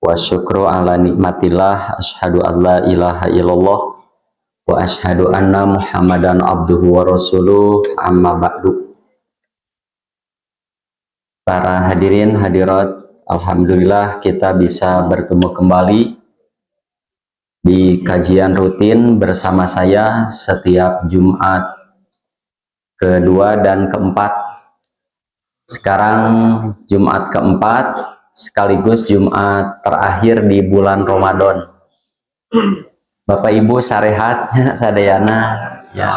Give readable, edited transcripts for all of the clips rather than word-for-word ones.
wa syukru ala nikmatillah, asyhadu an la ilaha illallah wa asyhadu anna Muhammadan abduhu wa rasuluh, amma ba'du. Para hadirin hadirat, alhamdulillah kita bisa bertemu kembali di kajian rutin bersama saya setiap Jumat kedua dan keempat. Sekarang Jumat keempat sekaligus Jumat terakhir di bulan Ramadan. Bapak Ibu sarehat sadayana ya.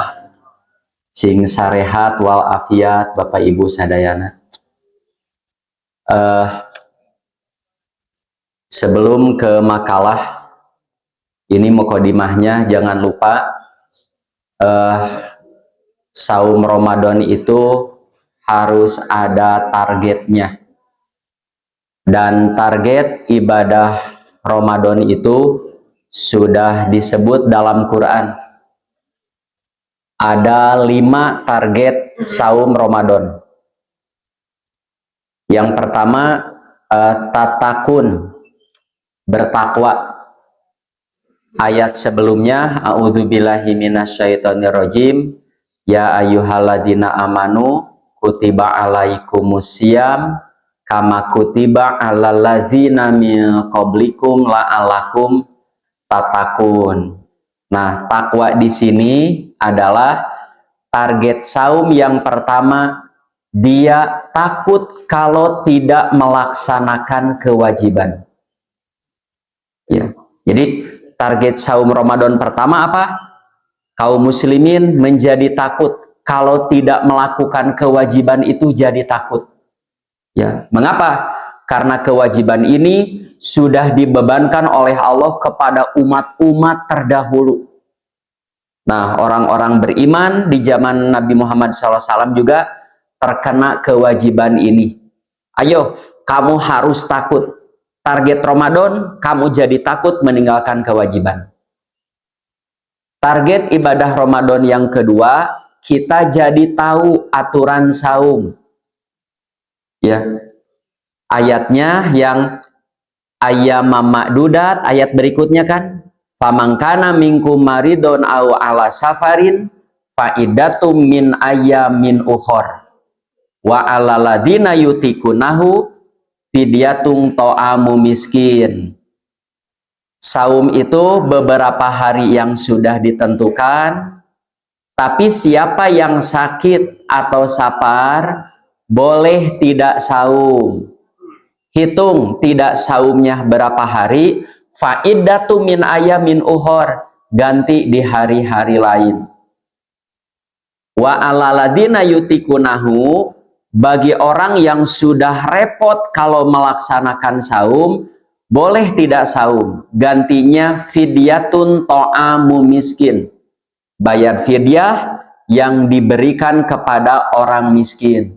Sing sarehat wal afiat Bapak Ibu sadayana. Sebelum ke makalah ini mukodimahnya, jangan lupa saum Ramadan itu harus ada targetnya. Dan target ibadah Ramadan itu sudah disebut dalam Quran. Ada 5 target saum Ramadan. Yang pertama, tatakun, bertakwa. Ayat sebelumnya, a'udzubillahi minasyaitonirrajim, ya ayyuhalladzina amanu kutiba alaikumusiyam kama kutiba alal ladzina min qablikum la'alakum tatakun. Nah, takwa di sini adalah target saum yang pertama. Dia takut kalau tidak melaksanakan kewajiban. Ya. Jadi target saum Ramadan pertama apa? Kaum muslimin menjadi takut kalau tidak melakukan kewajiban itu, jadi takut. Ya, mengapa? Karena kewajiban ini sudah dibebankan oleh Allah kepada umat-umat terdahulu. Nah, orang-orang beriman di zaman Nabi Muhammad SAW juga terkena kewajiban ini. Ayo, kamu harus takut. Target Ramadan, kamu jadi takut meninggalkan kewajiban. Target ibadah Ramadan yang kedua, kita jadi tahu aturan saum. Ya, ayatnya yang ayyamam ma'dudat, ayat berikutnya kan, famangkana minkum maridon au ala safarin faidatum min ayyamin ukhor wa alaladina yutikunahu fidyatung to'amu miskin. Saum itu beberapa hari yang sudah ditentukan, tapi siapa yang sakit atau safar boleh tidak saum. Hitung tidak saumnya berapa hari, fa'iddatu min ayamin uhor, ganti di hari-hari lain. Wa alaladina yutikunahu, bagi orang yang sudah repot kalau melaksanakan saum, boleh tidak saum, gantinya fidyatun to'amu miskin, bayar fidyah yang diberikan kepada orang miskin.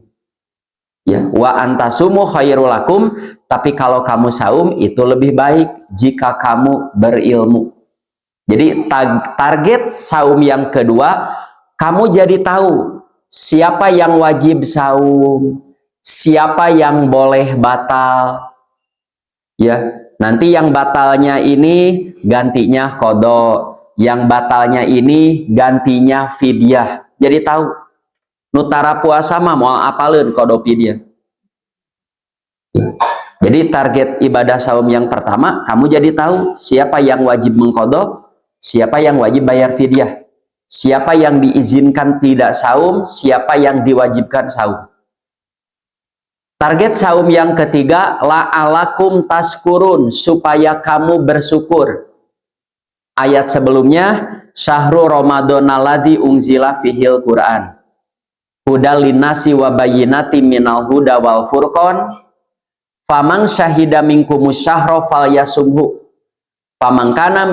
Ya, wa antasumu khairul lakum, tapi kalau kamu saum itu lebih baik jika kamu berilmu. Jadi target saum yang kedua, kamu jadi tahu siapa yang wajib saum, siapa yang boleh batal. Ya, nanti yang batalnya ini gantinya qada, yang batalnya ini gantinya fidyah. Jadi tahu. Nutara puasa mah mau apaleun kodopi dia. Jadi target ibadah saum yang pertama, kamu jadi tahu siapa yang wajib mengkodok, siapa yang wajib bayar fidyah, siapa yang diizinkan tidak saum, siapa yang diwajibkan saum. Target saum yang ketiga, la'alakum taskurun, supaya kamu bersyukur. Ayat sebelumnya, syahrul Ramadan alladzi unzila fihil Quran. Hudal linnasi wa bayyinati minal huda wal furqan faman syahida minkumus syahra falyasumhu famangkana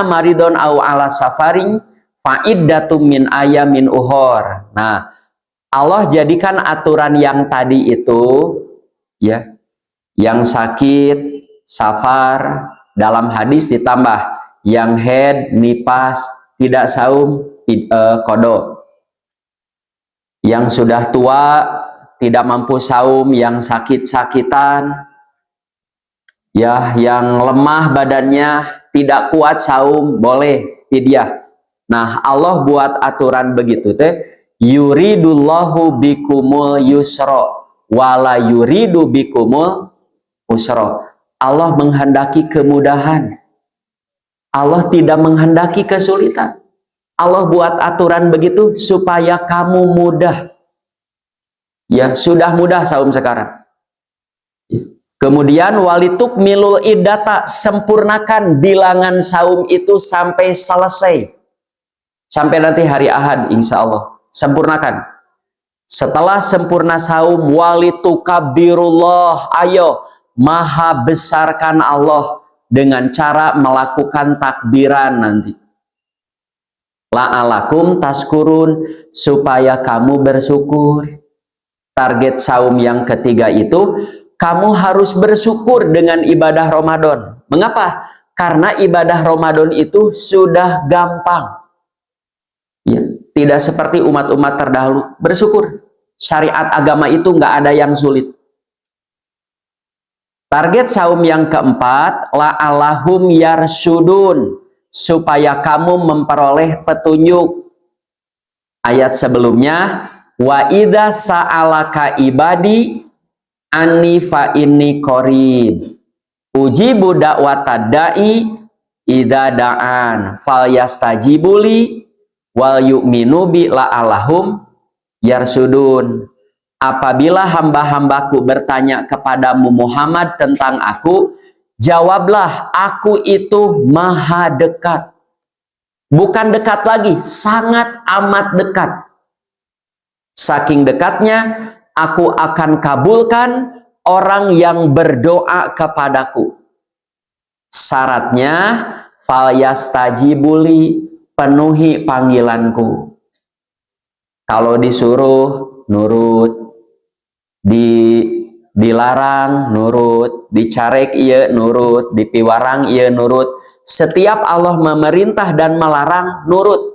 maridon au ala safaring fa'iddatum min ayamin uhor. Nah, Allah jadikan aturan yang tadi itu, ya, yang sakit, safar, dalam hadis ditambah yang head, nipas, tidak saum, qada. Yang sudah tua, tidak mampu saum, yang sakit-sakitan, Ya, yang lemah badannya tidak kuat saum boleh fidyah. Nah, Allah buat aturan begitu teh, yuridullahu bikumul yusra wala yuridu bikumul usra. Allah menghendaki kemudahan. Allah tidak menghendaki kesulitan. Allah buat aturan begitu supaya kamu mudah. Ya, sudah mudah saum sekarang. Kemudian walituk milul iddata, sempurnakan bilangan saum itu sampai selesai. Sampai nanti hari Ahad insya Allah. Sempurnakan. Setelah sempurna saum, walitukabirullah, ayo maha besarkan Allah dengan cara melakukan takbiran nanti. La'alakum taskurun, supaya kamu bersyukur. Target saum yang ketiga itu, kamu harus bersyukur dengan ibadah Ramadan. Mengapa? Karena ibadah Ramadan itu sudah gampang. Ya, tidak seperti umat-umat terdahulu. Bersyukur. Syariat agama itu nggak ada yang sulit. Target saum yang keempat, la'alahum yarsudun, supaya kamu memperoleh petunjuk. Ayat sebelumnya, wa idza sa'alaka ibadi anni fa inni qarib ujibu da'watad da'i idza da'an falyastajibuli wal yu'minu bi la'alahum yarsudun. Apabila hamba-hambaku bertanya kepadamu Muhammad tentang aku, jawablah, aku itu maha dekat. Bukan dekat lagi, sangat amat dekat. Saking dekatnya, aku akan kabulkan orang yang berdoa kepadaku. Syaratnya, falyastajibuli, penuhi panggilanku. Kalau disuruh, nurut. Dilarang, nurut. Dicarek, iya, nurut. Dipiwarang, iya, nurut. Setiap Allah memerintah dan melarang, nurut.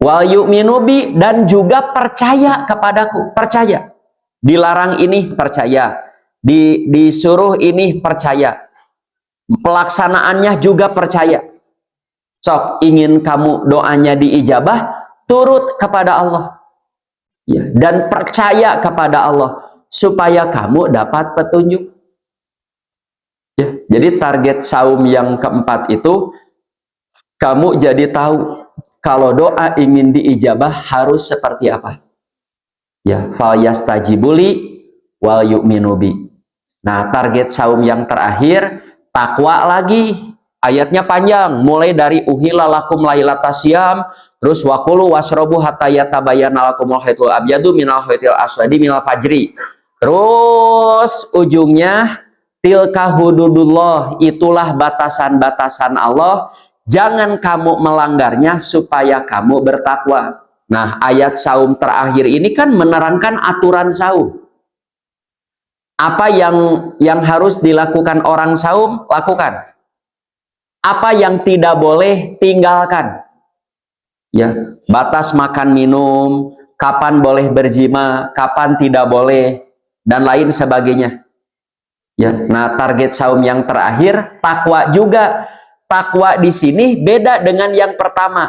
Wal yu'minu bi, dan juga percaya kepadaku, percaya. Dilarang ini percaya, disuruh ini percaya, pelaksanaannya juga percaya. Sok, ingin kamu doanya diijabah, turut kepada Allah, ya, dan percaya kepada Allah supaya kamu dapat petunjuk. Ya, jadi target saum yang keempat itu, kamu jadi tahu kalau doa ingin diijabah harus seperti apa. Ya, fal yastajibuli wal yu'minu bi. Nah, target saum yang terakhir, takwa lagi. Ayatnya panjang, mulai dari uhilla lakum lailatas syiyam, terus wakulu wasrobu hatta yatabayyana lakumul khaitul abyadu minal khaitil aswadi minal fajri. Terus ujungnya tilka hududullah, itulah batasan-batasan Allah. Jangan kamu melanggarnya supaya kamu bertakwa. Nah, ayat saum terakhir ini kan menerangkan aturan saum. Apa yang harus dilakukan orang saum, lakukan. Apa yang tidak boleh, tinggalkan. Ya, batas makan minum, kapan boleh berjima, kapan tidak boleh, dan lain sebagainya. Ya, nah target saum yang terakhir, takwa juga. Takwa di sini beda dengan yang pertama.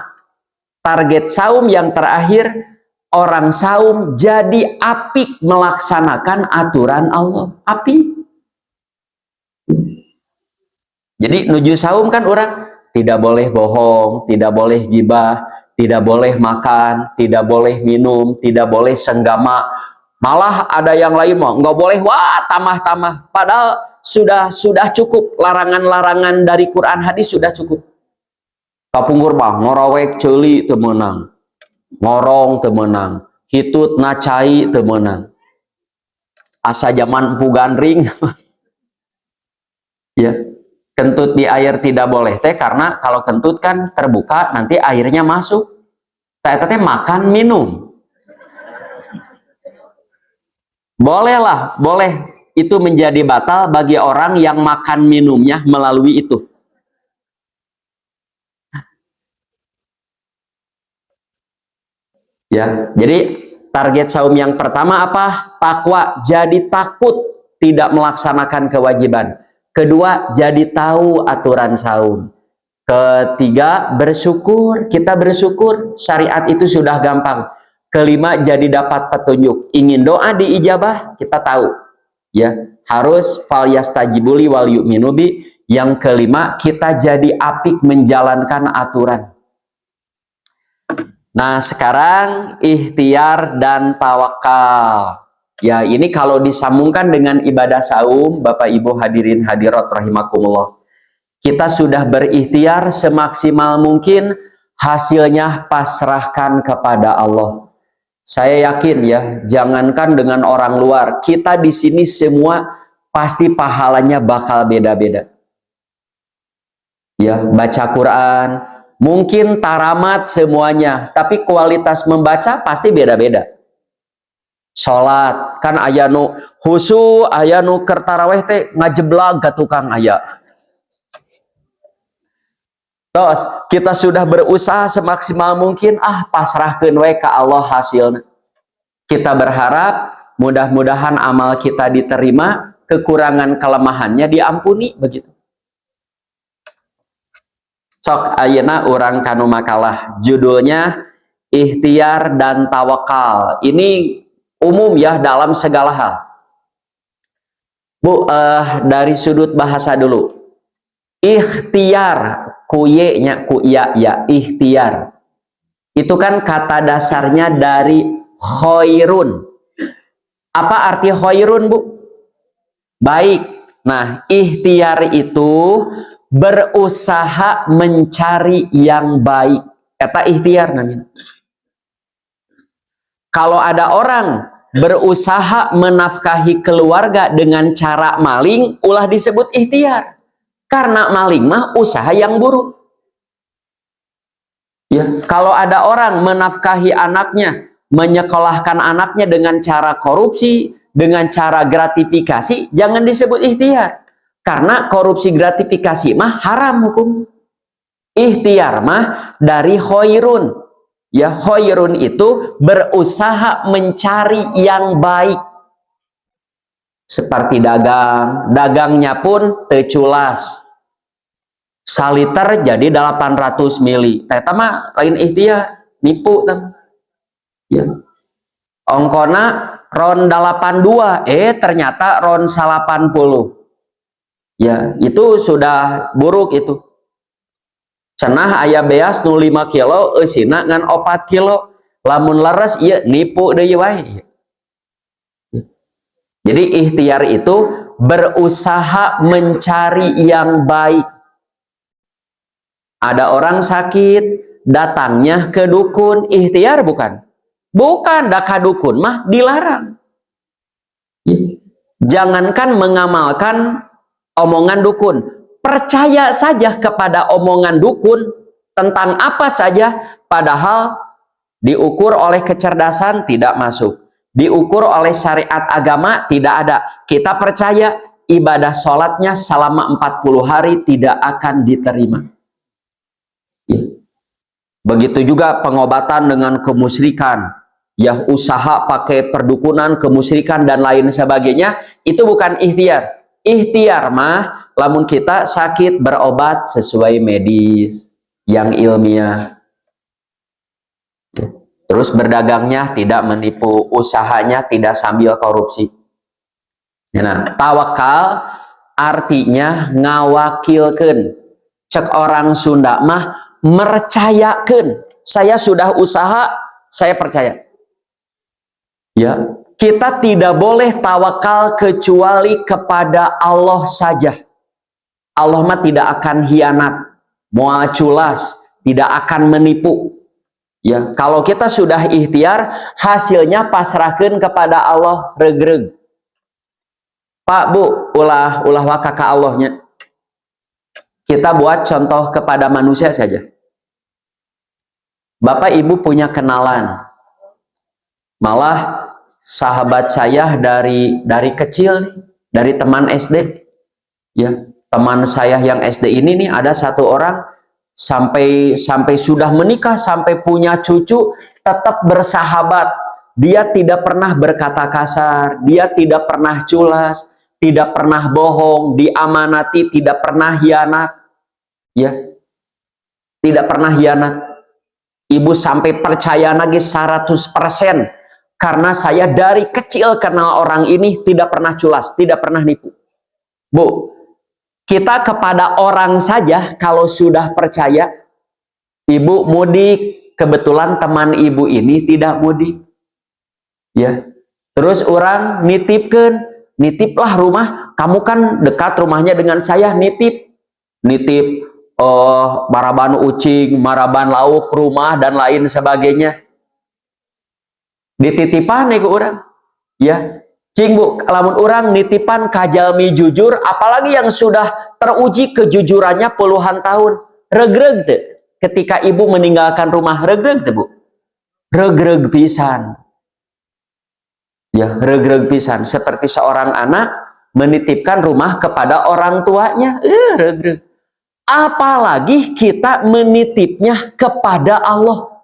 Target saum yang terakhir, orang saum jadi apik melaksanakan aturan Allah. Apik. Jadi nuju saum kan orang tidak boleh bohong, tidak boleh gibah, tidak boleh makan, tidak boleh minum, tidak boleh senggama. Malah ada yang lain mau nggak boleh, wah tamah-tamah. Padahal sudah cukup larangan-larangan dari Quran hadis sudah cukup. Kapungkur bang ngorowek celi temenang, ngorong temenang, hitut nacai temenang. Asa zaman empu gandring. Ya, kentut di air tidak boleh teh, karena kalau kentut kan terbuka nanti airnya masuk. Teh makan minum. Bolehlah, boleh. Itu menjadi batal bagi orang yang makan minumnya melalui itu. Ya, jadi target saum yang pertama apa? Takwa, jadi takut tidak melaksanakan kewajiban. Kedua, jadi tahu aturan saum. Ketiga, bersyukur. Kita bersyukur, syariat itu sudah gampang. Kelima, jadi dapat petunjuk. Ingin doa diijabah, kita tahu. Ya, harus fal yastajibuli wal yu'minu bi. Yang kelima, kita jadi apik menjalankan aturan. Nah, sekarang ikhtiar dan tawakal. Ya, ini kalau disambungkan dengan ibadah saum, Bapak Ibu hadirin hadirat rahimakumullah. Kita sudah berikhtiar semaksimal mungkin, hasilnya pasrahkan kepada Allah. Saya yakin ya, jangankan dengan orang luar, kita di sini semua pasti pahalanya bakal beda-beda. Ya, baca Quran, mungkin taramat semuanya, tapi kualitas membaca pasti beda-beda. Sholat, kan aya nu husu, aya nu keur taraweh teh ngajeblag ka tukang aya. Terus kita sudah berusaha semaksimal mungkin, pasrahkeun we ka Allah hasilnya. Kita berharap mudah-mudahan amal kita diterima, kekurangan kelemahannya diampuni begitu. Sok ayeuna urang kanu makalah, judulnya ikhtiar dan tawakal. Ini umum ya dalam segala hal. Bu, dari sudut bahasa dulu. Ikhtiar, kuye-nya kuya ya, ikhtiar. Itu kan kata dasarnya dari khairun. Apa arti khairun, Bu? Baik. Nah, ikhtiar itu berusaha mencari yang baik. Eta ikhtiar namanya. Kalau ada orang berusaha menafkahi keluarga dengan cara maling, ulah disebut ikhtiar. Karena maling mah usaha yang buruk. Ya, kalau ada orang menafkahi anaknya, menyekolahkan anaknya dengan cara korupsi, dengan cara gratifikasi, jangan disebut ikhtiar. Karena korupsi gratifikasi mah haram hukum. Ikhtiar mah dari khairun. Ya, khairun itu berusaha mencari yang baik. Seperti dagang, dagangnya pun teculas. Saliter jadi 800 mili. Eta mah lain ikhtiar, nipu kan. Ya. Ongkona ron 82, ternyata ron 80. Ya, itu sudah buruk itu. Cenah aya beas nu 5 kilo, eusina ngan 4 kilo. Lamun leres ieu nipu deui wae. Jadi ikhtiar itu berusaha mencari yang baik. Ada orang sakit, datangnya ke dukun, ikhtiar bukan? Bukan, dah ka dukun mah dilarang. Jangankan mengamalkan omongan dukun, percaya saja kepada omongan dukun tentang apa saja, padahal diukur oleh kecerdasan tidak masuk, diukur oleh syariat agama tidak ada. Kita percaya ibadah sholatnya selama 40 hari tidak akan diterima. Begitu juga pengobatan dengan kemusyrikan, ya, usaha pakai perdukunan, kemusyrikan dan lain sebagainya, itu bukan ikhtiar. Ikhtiar mah lamun kita sakit berobat sesuai medis yang ilmiah. Terus berdagangnya tidak menipu, usahanya tidak sambil korupsi. Nah, tawakal artinya ngawakilkeun. Cek orang Sunda mah mercayakeun. Saya sudah usaha, saya percaya. Ya, kita tidak boleh tawakal kecuali kepada Allah saja. Allah mah tidak akan hianat, moal culas, tidak akan menipu. Ya, kalau kita sudah ikhtiar, hasilnya pasrahkeun kepada Allah regreg. Pak, Bu, ulah waka ka Allahnya. Kita buat contoh kepada manusia saja. Bapak Ibu punya kenalan. Malah sahabat saya dari kecil, dari teman SD. Ya, teman saya yang SD ini nih ada satu orang sampai sudah menikah, sampai punya cucu, tetap bersahabat. Dia tidak pernah berkata kasar, dia tidak pernah culas, tidak pernah bohong, diamanati, tidak pernah hianat. Ya, tidak pernah hianat. Ibu sampai percaya lagi 100% karena saya dari kecil kenal orang ini, tidak pernah culas, tidak pernah nipu. Bu, kita kepada orang saja kalau sudah percaya. Ibu mudik, kebetulan teman ibu ini tidak mudik. Ya. Terus orang nitiplah rumah, kamu kan dekat rumahnya dengan saya, nitip maraban ucing, maraban lauk rumah dan lain sebagainya. Dititipan nih ke orang. Ya. Cing bu, lamun orang nitipan kajalmi jujur, apalagi yang sudah teruji kejujurannya puluhan tahun. Regreg tuh. Ketika ibu meninggalkan rumah, regreg tuh bu. Regreg pisan. Ya, regreg pisan. Seperti seorang anak menitipkan rumah kepada orang tuanya. Regreg. Apalagi kita menitipnya kepada Allah.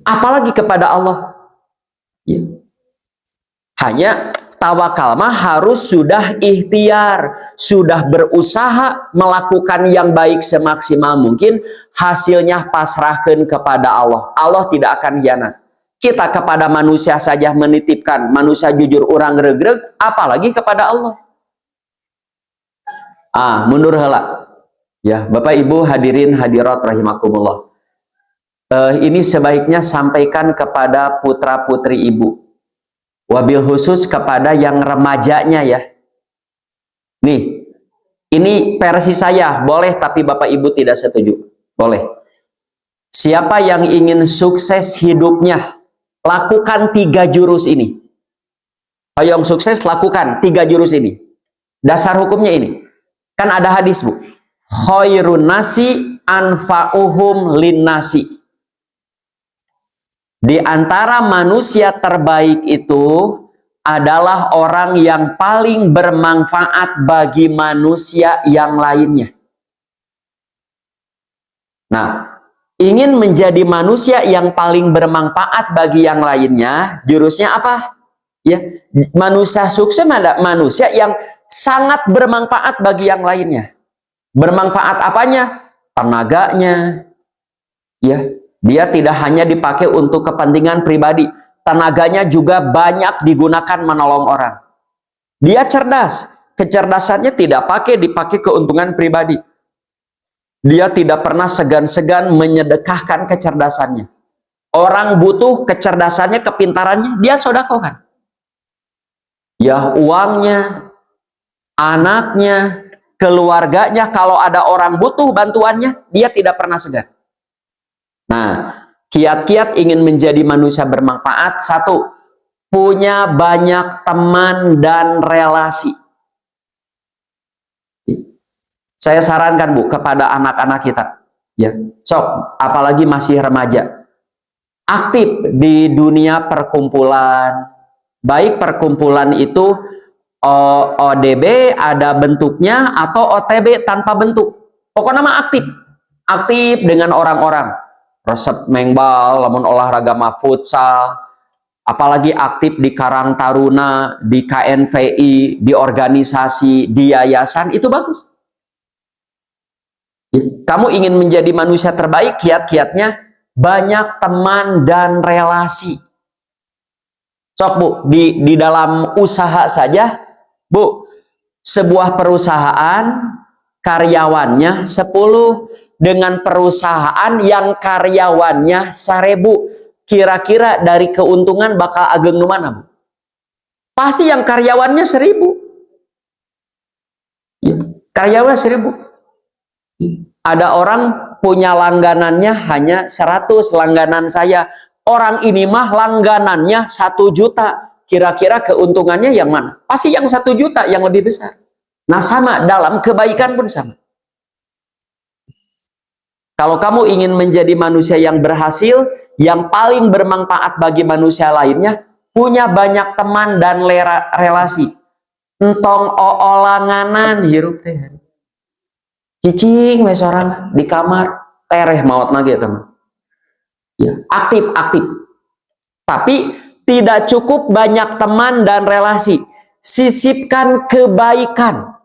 Apalagi kepada Allah. Ya. Hanya tawakal mah harus sudah ikhtiar, sudah berusaha melakukan yang baik semaksimal mungkin, hasilnya pasrahkan kepada Allah. Allah tidak akan hianat. Kita kepada manusia saja menitipkan, manusia jujur orang regreg, apalagi kepada Allah. Mundur heula. Ya, Bapak Ibu hadirin hadirat rahimakumullah. Ini sebaiknya sampaikan kepada putra-putri ibu. Wabil khusus kepada yang remajanya ya. Nih, ini versi saya, boleh tapi Bapak Ibu tidak setuju. Boleh. Siapa yang ingin sukses hidupnya, lakukan 3 jurus ini. Ayo yang sukses lakukan 3 jurus ini. Dasar hukumnya ini. Kan ada hadis bu. Khairun nasi anfa'uhum lin nasi. Di antara manusia terbaik itu adalah orang yang paling bermanfaat bagi manusia yang lainnya. Nah, ingin menjadi manusia yang paling bermanfaat bagi yang lainnya, jurusnya apa? Ya, manusia sukses ada manusia yang sangat bermanfaat bagi yang lainnya. Bermanfaat apanya? Tenaganya. Ya. Dia tidak hanya dipakai untuk kepentingan pribadi, tenaganya juga banyak digunakan menolong orang. Dia cerdas, kecerdasannya tidak dipakai keuntungan pribadi. Dia tidak pernah segan-segan menyedekahkan kecerdasannya. Orang butuh kecerdasannya, kepintarannya, dia sedekahkan. Ya uangnya, anaknya, keluarganya, kalau ada orang butuh bantuannya, dia tidak pernah segan. Nah, kiat-kiat ingin menjadi manusia bermanfaat. 1, punya banyak teman dan relasi. Saya sarankan bu kepada anak-anak kita, ya, sok, apalagi masih remaja, aktif di dunia perkumpulan. Baik perkumpulan itu ODB ada bentuknya atau OTB tanpa bentuk. Pokoknya mah aktif dengan orang-orang. Resep mengbal, lamun olahraga mah futsal, apalagi aktif di Karang Taruna, di KNVI, di organisasi, di yayasan, itu bagus. Kamu ingin menjadi manusia terbaik, kiat-kiatnya banyak teman dan relasi. Sok bu, di dalam usaha saja, bu, sebuah perusahaan karyawannya 10, dengan perusahaan yang karyawannya 1000, kira-kira dari keuntungan bakal ageng nu mana bu? Pasti yang karyawannya 1000. Ya, karyawan 1000. Ada orang punya langganannya hanya 100, langganan saya. Orang ini mah langganannya 1 juta. Kira-kira keuntungannya yang mana? Pasti yang 1 juta, yang lebih besar. Nah sama, dalam kebaikan pun sama. Kalau kamu ingin menjadi manusia yang berhasil, yang paling bermanfaat bagi manusia lainnya, punya banyak teman dan relasi. Entong oolanganan hirup teh. Cicing we sorangan di kamar, tereh maut lagi ya teman. Ya, aktif. Tapi Tidak cukup banyak teman dan relasi. Sisipkan kebaikan.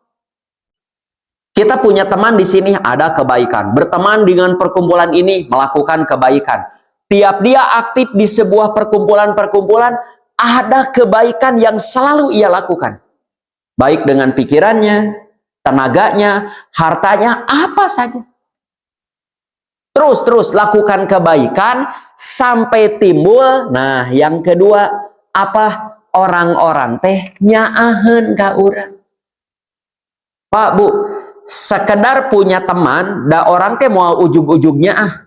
Kita punya teman di sini ada kebaikan. Berteman dengan perkumpulan ini melakukan kebaikan. Tiap dia aktif di sebuah perkumpulan-perkumpulan, ada kebaikan yang selalu ia lakukan. Baik dengan pikirannya, tenaganya, hartanya, apa saja. Terus lakukan kebaikan sampai timbul. Nah, yang kedua, apa? Orang-orang teh nyaaheun ka urang. Pak, Bu, sekedar punya teman, da orang teh moal ujug-ujugnya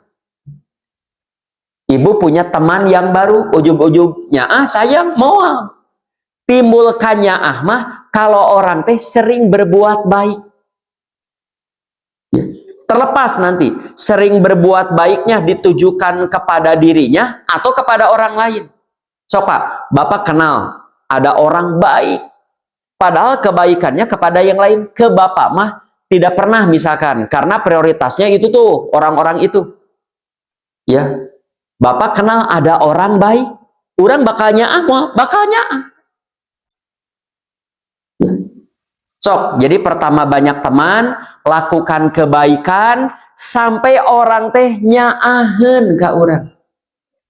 Ibu punya teman yang baru, ujug-ujugnya saya moal. Timbulkannya mah kalau orang teh sering berbuat baik. Terlepas nanti sering berbuat baiknya ditujukan kepada dirinya atau kepada orang lain. Coba, Bapak kenal ada orang baik, padahal kebaikannya kepada yang lain. Ke Bapak mah tidak pernah misalkan, karena prioritasnya itu tuh orang-orang itu. Ya, Bapak kenal ada orang baik, orang bakalnya bakalnya. Sok, jadi pertama banyak teman, lakukan kebaikan sampai orang teh nyaaheun ka urang.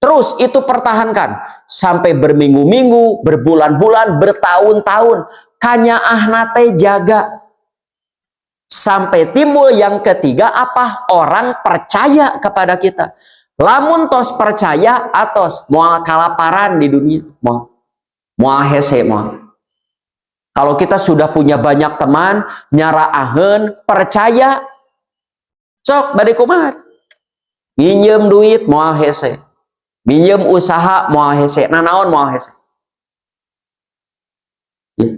Terus itu pertahankan sampai berminggu-minggu, berbulan-bulan, bertahun-tahun. Kanyaahna teh jaga. Sampai timbul yang ketiga apa? Orang percaya kepada kita. Lamun tos percaya atos moal kalaparan di dunia, moal hese moal. Kalau kita sudah punya banyak teman, nyaraaheun, percaya, sok bade kumaha? Minjem duit moal hese. Minjem usaha moal hese. Nanaon moal hese. Ya.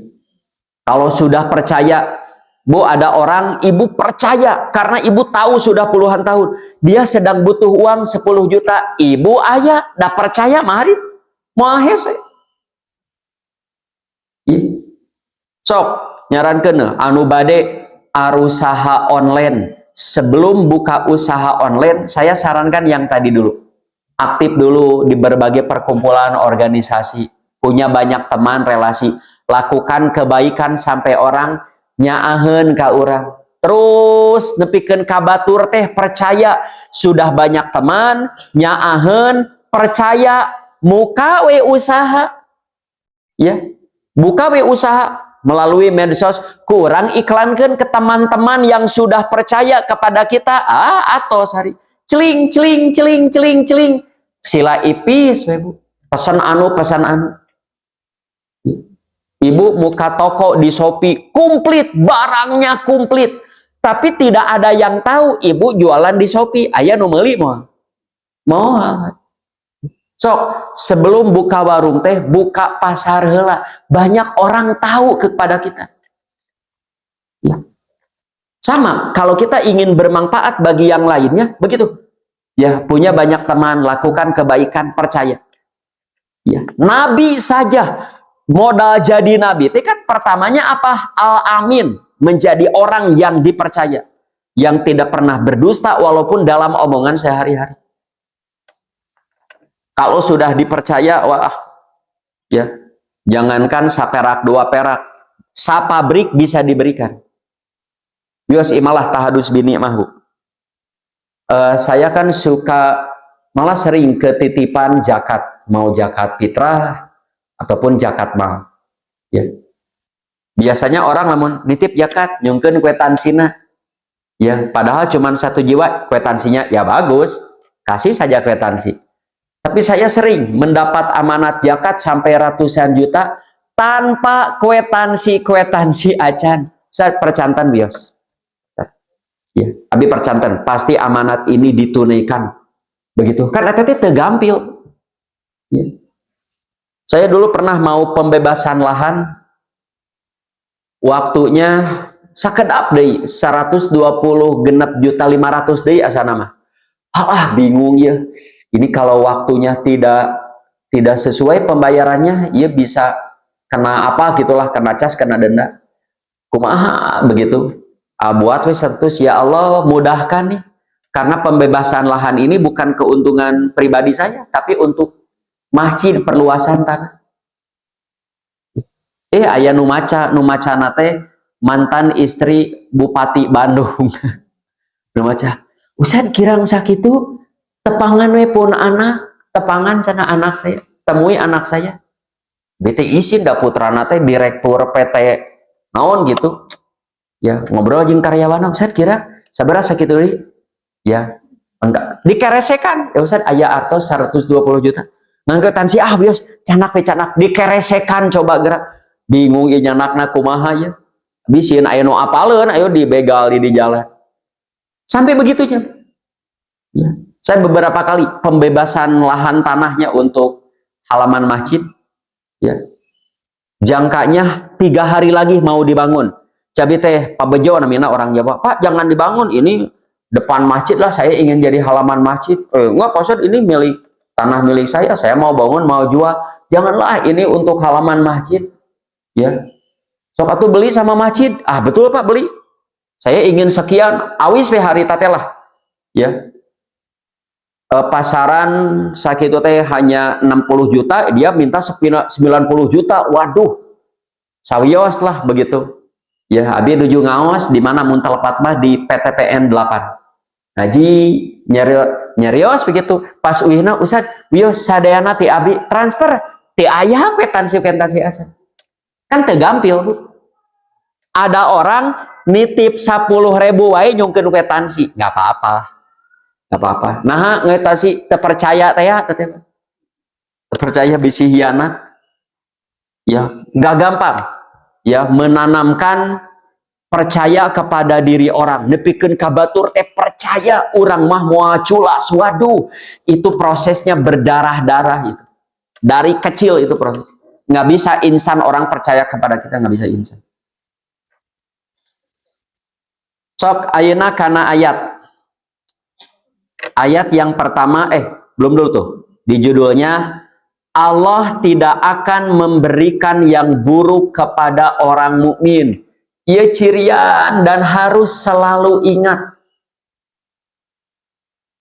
Kalau sudah percaya, Bu, ada orang, Ibu percaya karena Ibu tahu sudah puluhan tahun dia sedang butuh uang 10 juta. Ibu aya dah percaya mari moal hese. Ya. Sok nyarankeun anu bade arusaha online. Sebelum buka usaha online, saya sarankan yang tadi dulu. Aktif dulu di berbagai perkumpulan organisasi, punya banyak teman, relasi, lakukan kebaikan sampai orang nyaaheun ka urang. Terus nepikeun ka batur teh percaya, sudah banyak teman, nyaaheun, percaya, muka we usaha. Ya, buka we usaha melalui medsos, kurang iklankan ke teman-teman yang sudah percaya kepada kita. Atau sehari celing sila ipis Bu. Pesan anu Ibu muka toko di Shopee komplit, barangnya komplit, tapi tidak ada yang tahu Ibu jualan di Shopee. Aya nu meuli moal sok sebelum buka warung teh buka pasar heula, banyak orang tahu kepada kita. Ya. Sama kalau kita ingin bermanfaat bagi yang lainnya begitu. Ya, punya banyak teman, lakukan kebaikan, percaya. Ya, nabi saja modal jadi nabi itu kan pertamanya apa? Al-amin, menjadi orang yang dipercaya, yang tidak pernah berdusta walaupun dalam omongan sehari-hari. Kalau sudah dipercaya, wah, ya, jangankan saperak 2 perak, sapabrik bisa diberikan. Bios imalah tahadus bini mahu. Saya kan suka, malah sering ketitipan zakat, mau zakat fitrah ataupun zakat mal. Ya. Biasanya orang namun nitip zakat, nyungkeun kwetansinya. Ya, padahal cuma 1 jiwa kwetansinya, ya bagus, kasih saja kwetansi. Tapi saya sering mendapat amanat zakat sampai ratusan juta tanpa kwetansi acan. Saya percantan bios. Ya, abi percantan pasti amanat ini ditunaikan. Begitu. Kan eta teh teu gampil. Ya. Saya dulu pernah mau pembebasan lahan. Waktunya sakedap deui 120 genep juta 500 deui asana mah. Bingung ya. Ini kalau waktunya tidak sesuai pembayarannya, ia bisa kena apa gitulah, kena cas, kena denda. Kumaha begitu. Buat wes sertus, ya Allah mudahkan nih. Karena pembebasan lahan ini bukan keuntungan pribadi saya, tapi untuk masjid perluasan tanah. Aya nu macana teh mantan istri Bupati Bandung. Nu maca, Ustad kirang sakitu tepangan we pun anak, tepangan sana anak saya, temui anak saya. Bete isin da putrana teh direktur PT naon gitu. Ya, ngobrol jeung karyawan, Ustad kira sabaraha sakitu deui? Ya, enggak. Dikeresekan. Ya Ustad aya artos 120 juta. Ngangkeutan si bios, canak we canak dikeresekan coba gerak. Bingung ieu anakna kumaha ya. Bisin aya nu apaleun ayo dibegal di jalan. Sampai begitunya. Ya. Saya beberapa kali pembebasan lahan tanahnya untuk halaman masjid. Ya. Jangkanya 3 hari lagi mau dibangun. Cabi teh Pak Bejo namanya orang Jawa. Pak jangan dibangun, ini depan masjid lah, saya ingin jadi halaman masjid. Enggak Pak Ustad, ini tanah milik saya mau bangun, mau jual. Janganlah, ini untuk halaman masjid. Ya, sok atuh beli sama masjid. Betul Pak, beli. Saya ingin sekian, awis we hari tatelah. Ya, pasaran sakitu teh hanya 60 juta, dia minta 90 juta. Waduh, sawios lah begitu. Ya, abi nuju ngaos di mana mun telepat mah di PTPN 8. Ngaji nyarios begitu. Pas uihna Ustad, wios sadayana ti abi transfer ti aya kwetansi asa. Kan tegampil Bu. Ada orang nitip 10.000 wae nyungkeun kwetansi, nggak apa-apa. Nah, ngetansi terpercaya teh ya, terpercaya bisi hianat. Ya, nggak gampang. Ya, menanamkan percaya kepada diri orang, nepikeun ka batur teh percaya urang mah moal culas. Waduh, itu prosesnya berdarah-darah itu. Dari kecil itu proses. Nggak bisa insan orang percaya kepada kita, nggak bisa insan. Sok ayeuna kana ayat yang pertama, belum dulu tuh, di judulnya Allah tidak akan memberikan yang buruk kepada orang mukmin. Ia cirian dan harus selalu ingat.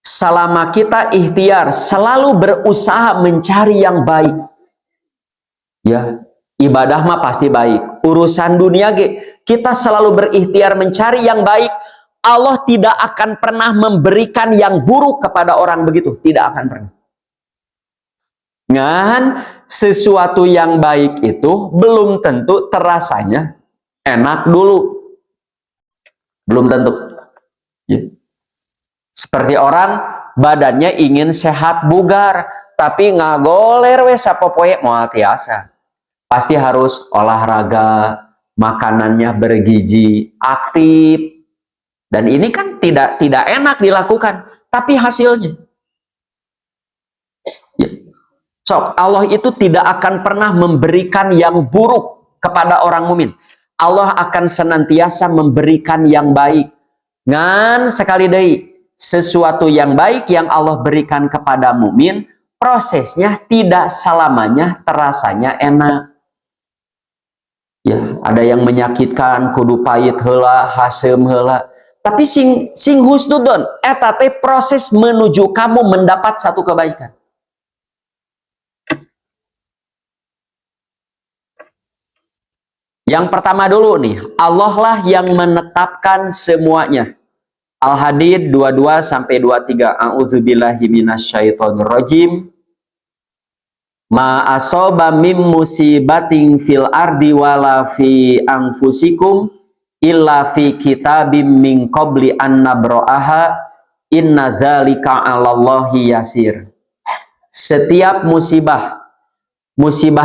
Selama kita ikhtiar, selalu berusaha mencari yang baik. Ya, ibadah mah pasti baik. Urusan dunia kita selalu berikhtiar mencari yang baik. Allah tidak akan pernah memberikan yang buruk kepada orang begitu. Tidak akan pernah. Ngan sesuatu yang baik itu belum tentu terasanya enak dulu. Belum tentu. Ya. Seperti orang badannya ingin sehat bugar, tapi ngagoler we sapopoe moal tiasa. Pasti harus olahraga, makanannya bergizi, aktif. Dan ini kan tidak enak dilakukan, tapi hasilnya. Ya. So, Allah itu tidak akan pernah memberikan yang buruk kepada orang mukmin. Allah akan senantiasa memberikan yang baik. Ngan sekali deui, sesuatu yang baik yang Allah berikan kepada mukmin, prosesnya tidak selamanya terasanya enak. Ya, ada yang menyakitkan, kudu pahit heula, hasem heula. Tapi sing husnudon, eta teh proses menuju kamu mendapat satu kebaikan. Yang pertama dulu nih, Allah lah yang menetapkan semuanya. Al-Hadid 22 sampai 23. A'udzubillahi minasyaitonirrajim. Ma asoba mim musibatin fil ardi wala fi anfusikum illa fi kitabim min qabli an nabra'aha inna dzalika 'alallahi yasir. Setiap musibah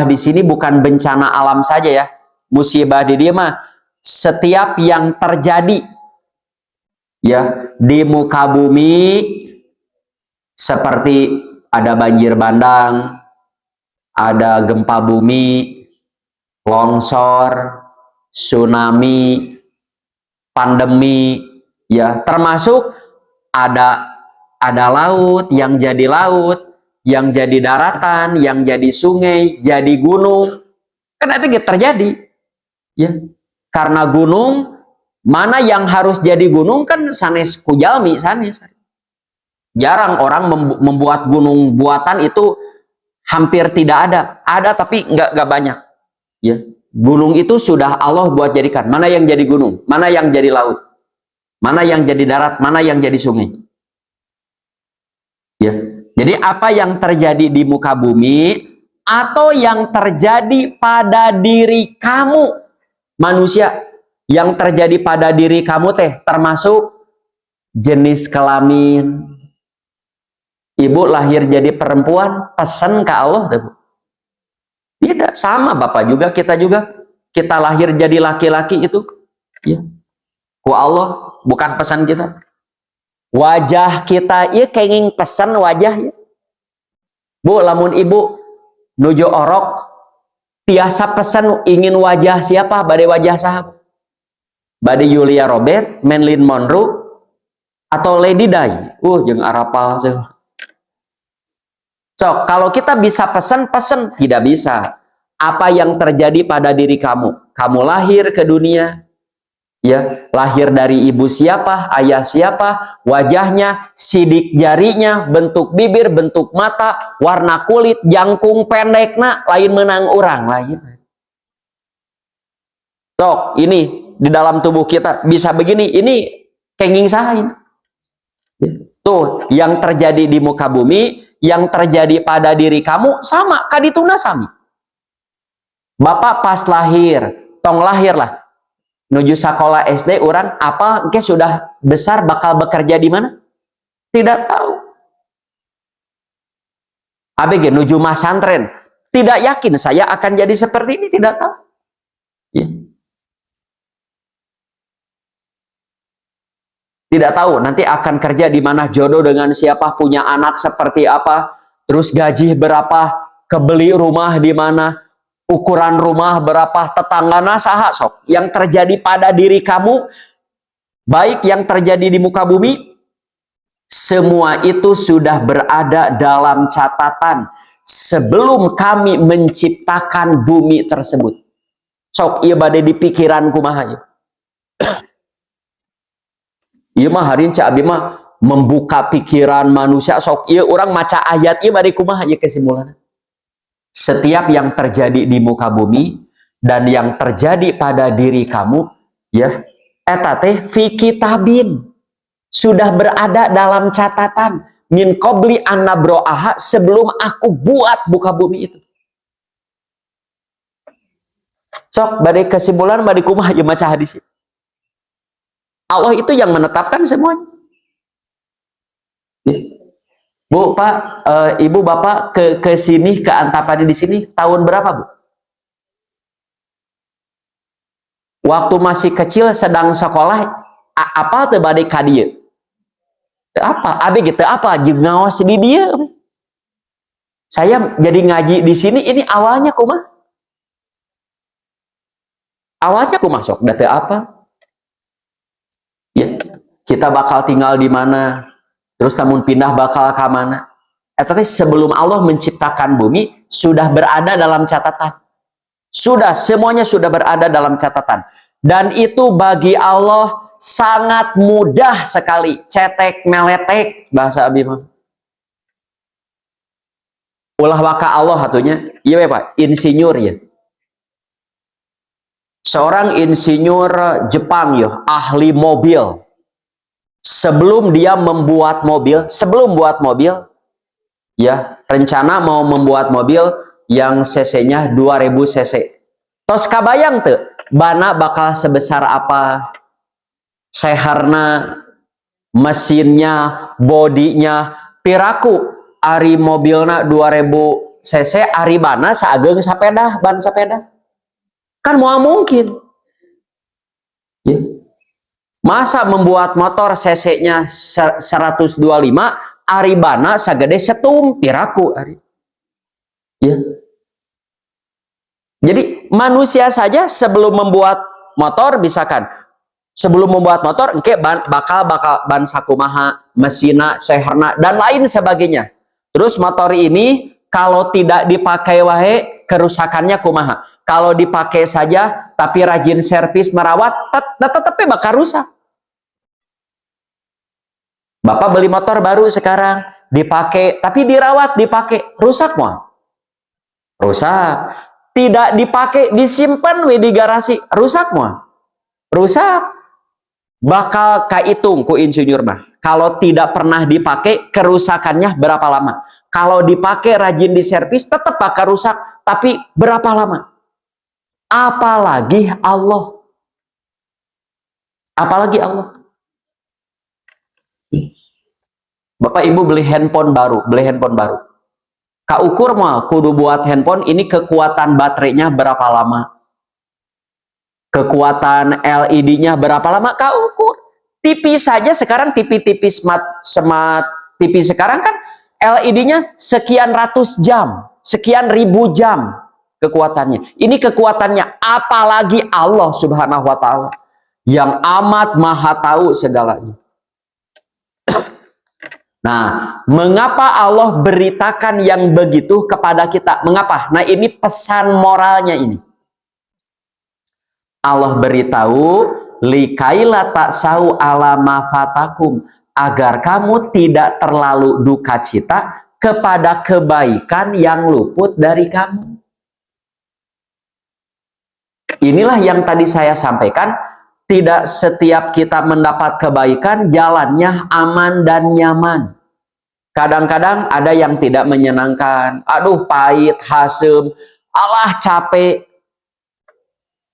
di sini bukan bencana alam saja ya. Musibah di dia mah setiap yang terjadi ya di muka bumi, seperti ada banjir bandang, ada gempa bumi, longsor, tsunami, pandemi, ya termasuk ada laut, yang jadi daratan, yang jadi sungai, jadi gunung, kan itu terjadi, ya karena gunung mana yang harus jadi gunung kan sanes kujalmi sanes. Jarang orang membuat gunung buatan itu hampir tidak ada tapi nggak banyak. Ya, gunung itu sudah Allah buat jadikan. Mana yang jadi gunung, mana yang jadi laut, mana yang jadi darat, mana yang jadi sungai. Ya, jadi apa yang terjadi di muka bumi atau yang terjadi pada diri kamu manusia, yang terjadi pada diri kamu teh termasuk jenis kelamin. Ibu lahir jadi perempuan, pesan ke Allah tuh. Tidak, sama Bapak juga, kita lahir jadi laki-laki itu ya, ku Allah, bukan pesan kita. Wajah kita ya kenging pesan wajah ya. Bu, lamun ibu nuju orok tiasa pesan ingin wajah siapa, badai wajah sahabat, badai Julia Robert, Marilyn Monroe, atau Lady Di. Jeung arapal sih. So, kalau kita bisa pesan, tidak bisa. Apa yang terjadi pada diri kamu? Kamu lahir ke dunia, ya, lahir dari ibu siapa, ayah siapa, wajahnya, sidik jarinya, bentuk bibir, bentuk mata, warna kulit, jangkung pendekna, lain menang orang lain. So, ini di dalam tubuh kita bisa begini, ini kenging sahain. Tuh, yang terjadi di muka bumi, yang terjadi pada diri kamu sama, kadituna sami. Bapak pas lahir, tong lahir lah, nuju sekolah SD, orang apa, ke sudah besar bakal bekerja di mana? Tidak tahu. ABG nuju masantren, tidak yakin saya akan jadi seperti ini, tidak tahu. Ya. Tidak tahu nanti akan kerja di mana, jodoh dengan siapa, punya anak seperti apa, terus gaji berapa, kebeli rumah di mana, ukuran rumah berapa, tetanggana saha sok. Yang terjadi pada diri kamu, baik yang terjadi di muka bumi, semua itu sudah berada dalam catatan sebelum kami menciptakan bumi tersebut. Sok ieu bade di pikiran kumaha ieu. Ieu mah harin ca abi mah membuka pikiran manusia, sok ieu urang maca ayat ieu bade kumaha ieu kesimpulanna. Setiap yang terjadi di muka bumi dan yang terjadi pada diri kamu, ya, eta teh fi kitabin, sudah berada dalam catatan, min qabli an nabro'aha, sebelum aku buat muka bumi itu. Sok bade kesimpulan bade kumaha ieu maca hadis. Allah itu yang menetapkan semuanya. Bu, Pak, Ibu, Bapak ke sini, ke Antapani di sini tahun berapa, Bu? Waktu masih kecil sedang sekolah, apa teu bade ka dieu? Apa? Abi gitu apa? Jeung ngaos di dia. Saya jadi ngaji di sini, ini awalnya kumaha? Awalnya kumaha sok da teu apa? Ya, kita bakal tinggal di mana? Terus namun pindah bakal ke mana? Tapi sebelum Allah menciptakan bumi, sudah berada dalam catatan. Sudah, semuanya sudah berada dalam catatan. Dan itu bagi Allah sangat mudah sekali. Cetek meletek, bahasa Abi mah. Ulah waka Allah hatunya. Iya Pak, insinyur ya. Seorang insinyur Jepang ya, ahli mobil. Sebelum dia membuat mobil, ya, rencana mau membuat mobil yang cc-nya 2000 cc. Tos kabayang tuh, bana bakal sebesar apa, seharna, mesinnya, bodinya, piraku, ari mobilna 2000 cc, ari bana saageng sepeda, ban sepeda. Kan mau mungkin. Ya. Masa membuat motor cc-nya 125, aribana sagede setum piraku ari. Ya. Jadi manusia saja sebelum membuat motor, misalkan sebelum membuat motor engke bakal ban sakumaha, mesina, seherna dan lain sebagainya. Terus motor ini kalau tidak dipakai wae kerusakannya kumaha? Kalau dipakai saja, tapi rajin servis merawat, tetap bakal rusak. Bapak beli motor baru sekarang, dipakai, tapi dirawat, dipakai, rusak mau. rusak. Tidak dipakai, disimpan we di garasi, rusak mah. Rusak. Bakal kaitung ku insinyur mah. Kalau tidak pernah dipakai, kerusakannya berapa lama? Kalau dipakai rajin diservis, tetap bakal rusak. Tapi berapa lama? Apalagi Allah. Apalagi Allah. Bapak Ibu beli handphone baru, Kaukur mah kudu buat handphone ini kekuatan baterainya berapa lama? Kekuatan LED-nya berapa lama? Kaukur. TV saja sekarang TV-TV smart TV sekarang kan LED-nya sekian ratus jam, sekian ribu jam kekuatannya. Ini kekuatannya, apalagi Allah Subhanahu wa taala yang amat maha tahu segalanya. Nah, mengapa Allah beritakan yang begitu kepada kita? Mengapa? Nah, ini pesan moralnya ini. Allah beritahu, likaila taksau ala ma fatakum, agar kamu tidak terlalu duka cita kepada kebaikan yang luput dari kamu. Inilah yang tadi saya sampaikan, tidak setiap kita mendapat kebaikan jalannya aman dan nyaman. Kadang-kadang ada yang tidak menyenangkan. Aduh, pahit, hasem, alah capek.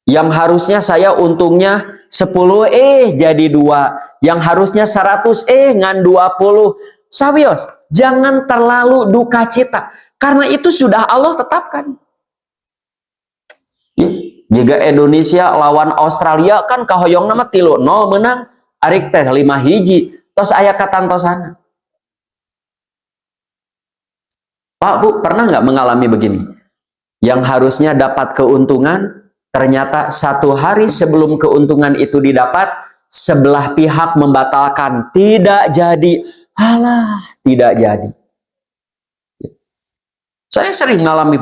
Yang harusnya saya untungnya 10 jadi 2. Yang harusnya 100 ngan 20. Sawios, jangan terlalu duka cita. Karena itu sudah Allah tetapkan. Jika Indonesia lawan Australia kan kahoyong nama 3-0 menang, arik teh 5 hiji, tos aya katantosana. Pak Bu, pernah nggak mengalami begini? Yang harusnya dapat keuntungan, ternyata 1 hari sebelum keuntungan itu didapat, sebelah pihak membatalkan, tidak jadi. Alah, tidak jadi. Saya sering mengalami,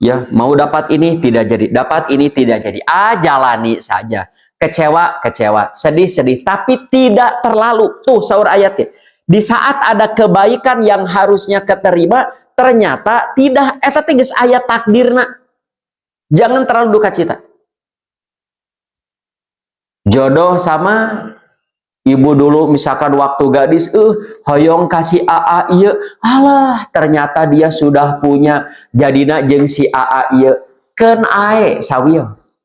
ya, mau dapat ini tidak jadi, dapat ini tidak jadi. Jalani saja. Kecewa, kecewa, sedih, sedih, tapi tidak terlalu. Tuh saur ayatnya. Di saat ada kebaikan yang harusnya keterima, ternyata tidak. Eta geus ayat takdirna. Jangan terlalu duka cita. Jodoh sama ibu dulu misalkan waktu gadis, hoyong kasih AA iya, alah ternyata dia sudah punya, jadina jeung si AA iya, keun ae sawios.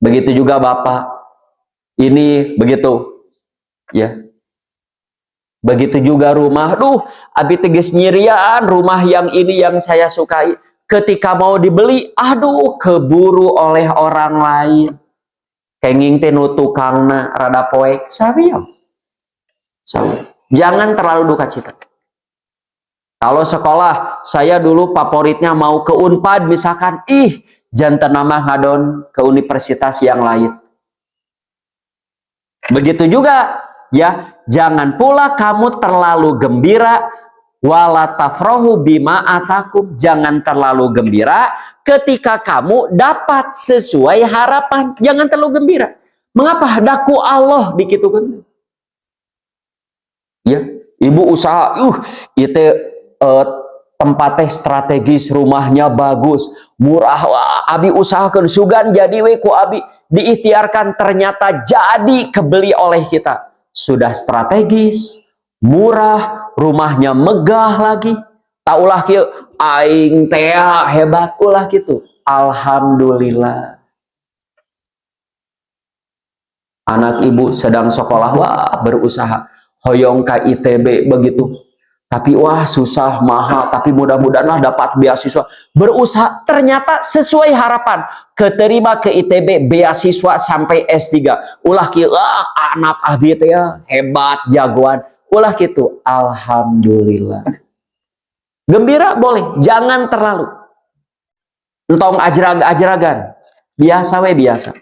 Begitu juga Bapak, ini begitu, ya. Begitu juga rumah, abi teges nyirian rumah yang ini yang saya sukai, ketika mau dibeli, aduh keburu oleh orang lain. Kenging teh nu tukangna rada poek, sawios. Jangan terlalu duka cita. Kalau sekolah, saya dulu favoritnya mau ke Unpad misalkan, janten nama ngadon ke universitas yang lain. Begitu juga, ya, jangan pula kamu terlalu gembira, wala tafrahu bima atakum, jangan terlalu gembira ketika kamu dapat sesuai harapan. Jangan terlalu gembira. Mengapa? Daku Allah dikitukan. Ya, ibu usaha, itu tempatnya strategis, rumahnya bagus, murah, wah, abi usahakan sugan jadi ku abi diikhtiarkan, ternyata jadi kebeli oleh kita. Sudah strategis, murah, rumahnya megah lagi. Taulah kieu aing teh hebat ulah gitu. Alhamdulillah. Anak ibu sedang sekolah, wah berusaha. Hoyong ka ITB begitu. Tapi wah susah, mahal, tapi mudah-mudahan lah dapat beasiswa. Berusaha, ternyata sesuai harapan. Keterima ke ITB, beasiswa sampai S3. Ulah kieu, anak abi teh hebat, jagoan. Ulah gitu, alhamdulillah. Gembira boleh, jangan terlalu. Entong ajrag-ajragan, biasa we biasa.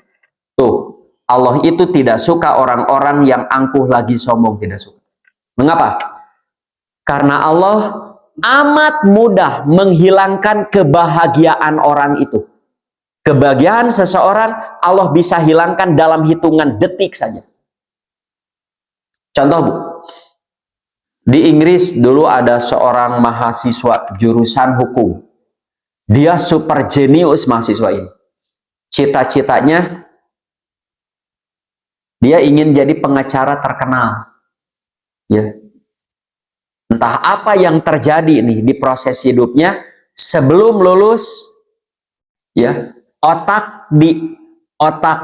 Tuh, Allah itu tidak suka orang-orang yang angkuh lagi sombong, tidak suka. Mengapa? Karena Allah amat mudah menghilangkan kebahagiaan orang itu. Kebahagiaan seseorang Allah bisa hilangkan dalam hitungan detik saja. Contoh Bu, di Inggris dulu ada seorang mahasiswa jurusan hukum. Dia super jenius mahasiswa ini. Cita-citanya dia ingin jadi pengacara terkenal. Ya. Entah apa yang terjadi nih di proses hidupnya sebelum lulus, ya, otak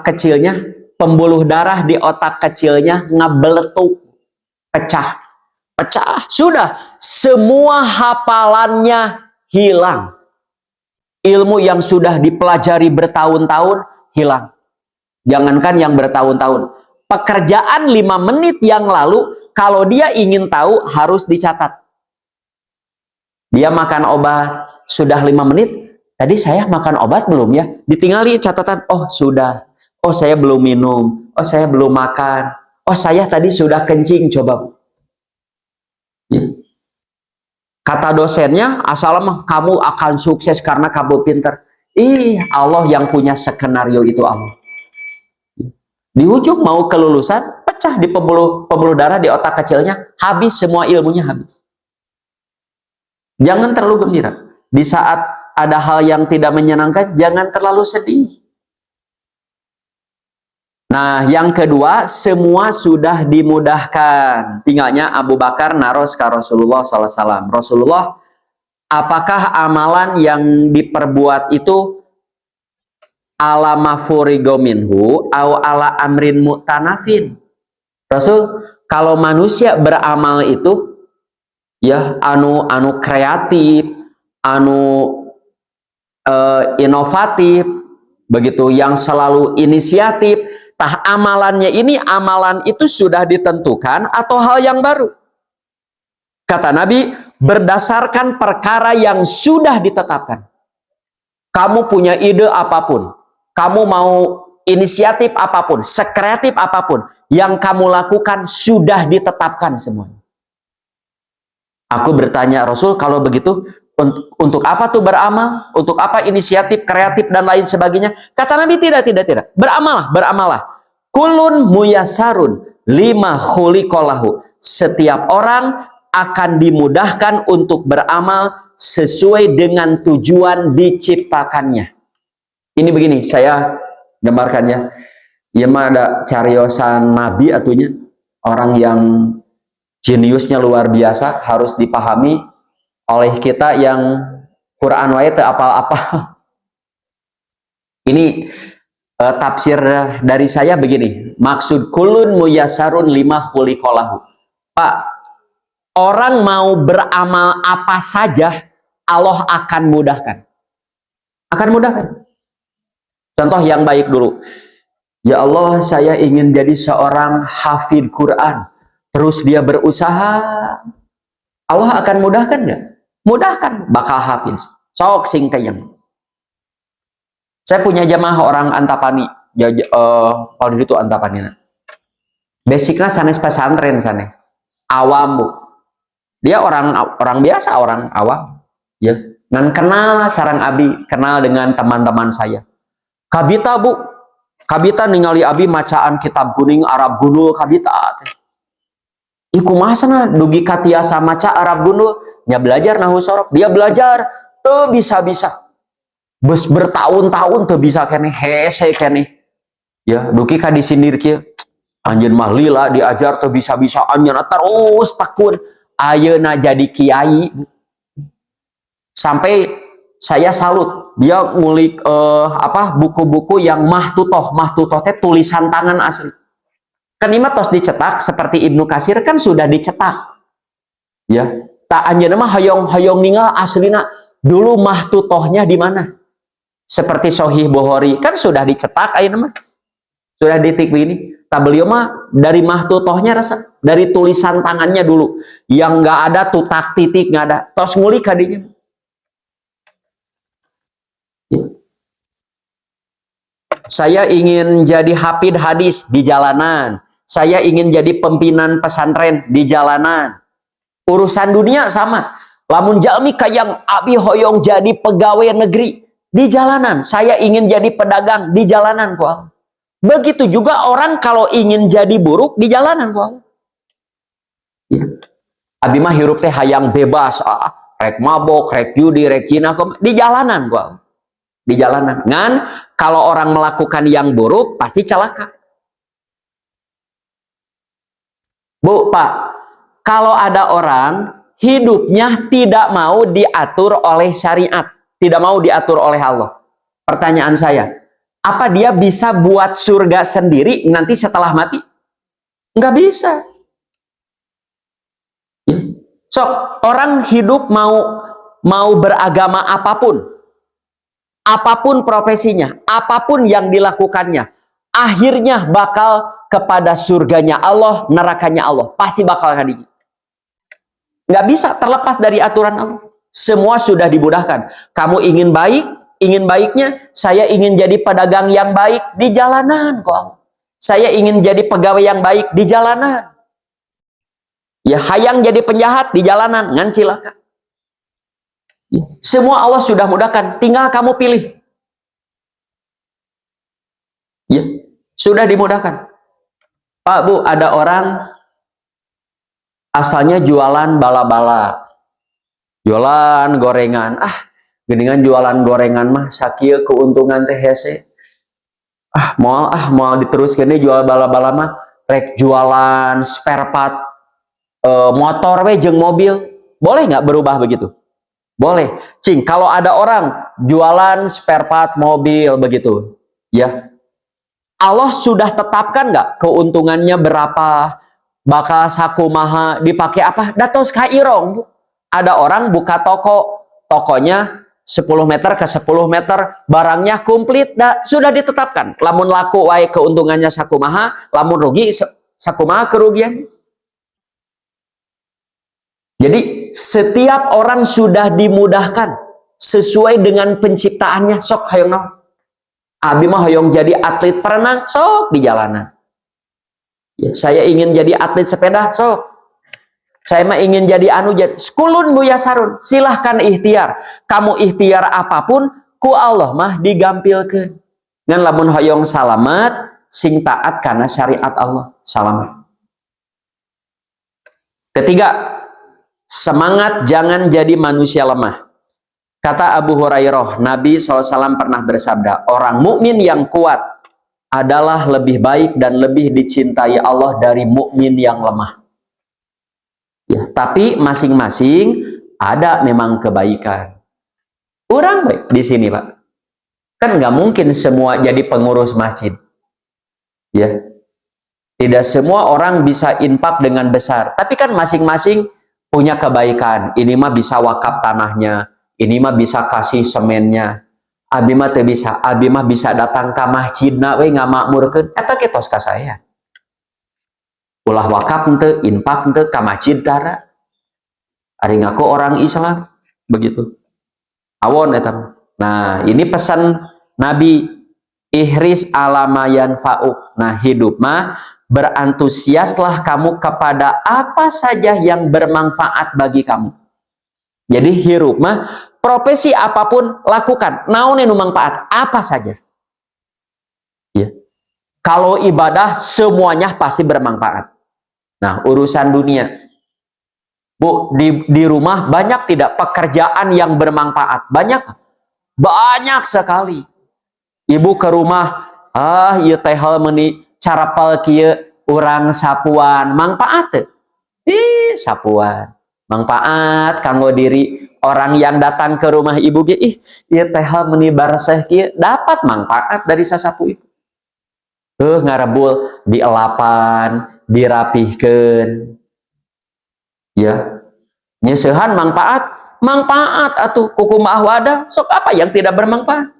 kecilnya, pembuluh darah di otak kecilnya ngabeletuk, pecah. Sudah, semua hafalannya hilang. Ilmu yang sudah dipelajari bertahun-tahun hilang. Jangankan yang bertahun-tahun. Pekerjaan 5 menit yang lalu, kalau dia ingin tahu harus dicatat. Dia makan obat, sudah 5 menit. Tadi saya makan obat belum ya? Ditinggali catatan, oh sudah. Oh saya belum minum. Oh saya belum makan. Oh saya tadi sudah kencing, coba. Ya. Kata dosennya, asal kamu akan sukses karena kamu pinter. Allah yang punya skenario itu Allah. Di ujung mau kelulusan, pecah di pembuluh darah di otak kecilnya, habis semua ilmunya habis. Jangan terlalu gembira. Di saat ada hal yang tidak menyenangkan, jangan terlalu sedih. Nah, yang kedua, semua sudah dimudahkan. Tinggalnya Abu Bakar naros ke Rasulullah SAW. Rasulullah, apakah amalan yang diperbuat itu ala mafurigo minhu au ala amrin mu'tanafin? Rasul, kalau manusia beramal itu ya anu kreatif, inovatif, begitu, yang selalu inisiatif, tah amalannya ini, amalan itu sudah ditentukan atau hal yang baru? Kata Nabi, berdasarkan perkara yang sudah ditetapkan. Kamu punya ide apapun, kamu mau inisiatif apapun, sekreatif apapun, yang kamu lakukan sudah ditetapkan semuanya. Aku bertanya, Rasul, kalau begitu untuk apa tuh beramal? Untuk apa inisiatif, kreatif dan lain sebagainya? Kata Nabi, tidak. Beramalah. Kulun muyasarun lima khuliqalahu. Setiap orang akan dimudahkan untuk beramal sesuai dengan tujuan diciptakannya. Ini begini, saya gambarkannya. Ya mah ada cariosan Nabi atunya, orang yang jeniusnya luar biasa, harus dipahami oleh kita yang Quran wae teu apa-apa. Ini tafsir dari saya begini, maksud kulun muyasarun lima khuliqalahu. Pak, orang mau beramal apa saja, Allah akan mudahkan. Contoh yang baik dulu. Ya Allah, saya ingin jadi seorang hafid Quran. Terus dia berusaha. Allah akan mudahkan nggak? Mudahkan, bakal hafid. Sok sing kayang. Saya punya jamaah orang Antapani. Kalau itu Antapani. Basicnya sanes pesantren sanes. Awam bu. Dia orang biasa, orang awam. Ya. Ngan kenal sarang abi, kenal dengan teman-teman saya. Kabita bu, kabita ningali abi macaan kitab kuning Arab Gundul kabita. Iku masana dugi katiasa maca Arab Gundul, nya belajar nahu sorof, dia belajar tuh bisa-bisa. Bus bertahun-tahun tuh bisa kene, hese kene. Ya, dugi ka disindir kieu. Anjeun mah lila diajar tuh bisa-bisa anjeun terus tekun. Ayeuna jadi kiai. Sampai saya salut, dia ngulik buku-buku yang mahtutoh teh tulisan tangan asli. Kan imah tos dicetak seperti Ibnu Katsir kan sudah dicetak. Ya, tak anjeunna mah hoyong ningal aslina dulu mahtutohnya di mana? Seperti Sahih Bukhari kan sudah dicetak ayeuna mah. Sudah ditikwi ini. Tak beliau mah dari mahtutohnya dari tulisan tangannya dulu. Yang enggak ada tutak titik, enggak ada. Tos ngulik kadinya. Saya ingin jadi hafid hadis di jalanan. Saya ingin jadi pimpinan pesantren di jalanan. Urusan dunia sama. Lamun jalmi kayang abi hoyong jadi pegawai negeri di jalanan. Saya ingin jadi pedagang di jalanan kok. Begitu juga orang kalau ingin jadi buruk di jalanan kok. Ya. Abi mah hirup teh hayang bebas. rek mabok, rek judi, rek zina di jalanan gua. Di jalanan. Ngan kalau orang melakukan yang buruk pasti celaka. Bu, Pak, kalau ada orang hidupnya tidak mau diatur oleh syariat, tidak mau diatur oleh Allah. Pertanyaan saya, apa dia bisa buat surga sendiri nanti setelah mati? Nggak bisa. Sok, orang hidup mau beragama apapun, apapun profesinya, apapun yang dilakukannya, akhirnya bakal kepada surganya Allah, nerakanya Allah. Pasti bakal hadir. Nggak bisa terlepas dari aturan Allah. Semua sudah dimudahkan. Kamu ingin baik, ingin baiknya, saya ingin jadi pedagang yang baik di jalanan kok. Saya ingin jadi pegawai yang baik di jalanan. Ya, hayang jadi penjahat di jalanan, ngan cilaka. Ya, semua Allah sudah mudahkan, tinggal kamu pilih. Ya, sudah dimudahkan. Pak, Bu, ada orang asalnya jualan bala-bala, jualan gorengan. Geningan jualan gorengan mah sakieu keuntungan teh hese. Mau diteruskeun deui jual bala-bala mah rek jualan spare part motor we jeung mobil. Boleh nggak berubah begitu? Boleh. Cing, kalau ada orang jualan spare part mobil begitu, ya. Allah sudah tetapkan nggak keuntungannya berapa, bakal sakumaha, dipakai apa? Datos kairong. Ada orang buka toko, tokonya 10 meter ke 10 meter, barangnya komplit, sudah ditetapkan. Lamun laku wae keuntungannya sakumaha, lamun rugi sakumaha kerugian. Jadi setiap orang sudah dimudahkan sesuai dengan penciptaannya. Sok hayong naon? Abi mah hoyong jadi atlet perenang, sok di jalanan. Ya, saya ingin jadi atlet sepeda, sok. Saya mah ingin jadi jadi sekulun buya sarun. Silahkan ikhtiar. Kamu ikhtiar apapun, ku Allah mah digampilkeun. Ngan lamun hoyong salamet, sing taat karena syariat Allah. Salamet. Ketiga, semangat jangan jadi manusia lemah. Kata Abu Hurairah, Nabi SAW pernah bersabda, orang mukmin yang kuat adalah lebih baik dan lebih dicintai Allah dari mukmin yang lemah. Ya, tapi masing-masing ada memang kebaikan. Orang baik di sini, Pak. Kan nggak mungkin semua jadi pengurus masjid. Ya. Tidak semua orang bisa infak dengan besar, tapi kan masing-masing punya kebaikan. Ini mah bisa wakaf tanahnya. Ini mah bisa kasih semennya. Abi mah teu bisa. Abi mah bisa datang ke masjidna we ngamakmurkeun. Eta kitos ka saya. Ulah wakaf henteu, infak henteu, ka masjid tara. Ari ngaku orang Islam begitu. Awon eta. Nah, ini pesan Nabi, ihris alamayan fa'uk. Nah, hidup mah berantusiaslah kamu kepada apa saja yang bermanfaat bagi kamu. Jadi hirup mah profesi apapun lakukan, naon nu manfaat apa saja. Ya. Kalau ibadah semuanya pasti bermanfaat. Nah, urusan dunia. Bu, di rumah banyak tidak pekerjaan yang bermanfaat? Banyak. Banyak sekali. Ibu ke rumah, ieu teh meuni carapel kieu urang sapuan, manfaat. Sapuan. Manfaat kanggo diri orang yang datang ke rumah ibu ge ieu teh meuni barseh kieu dapat manfaat dari sasapu ibu. Ngarebul dielapan, dirapihkeun. Ya. Nyeusehan manfaat atuh kukumaha wadah, sok apa yang tidak bermanfaat.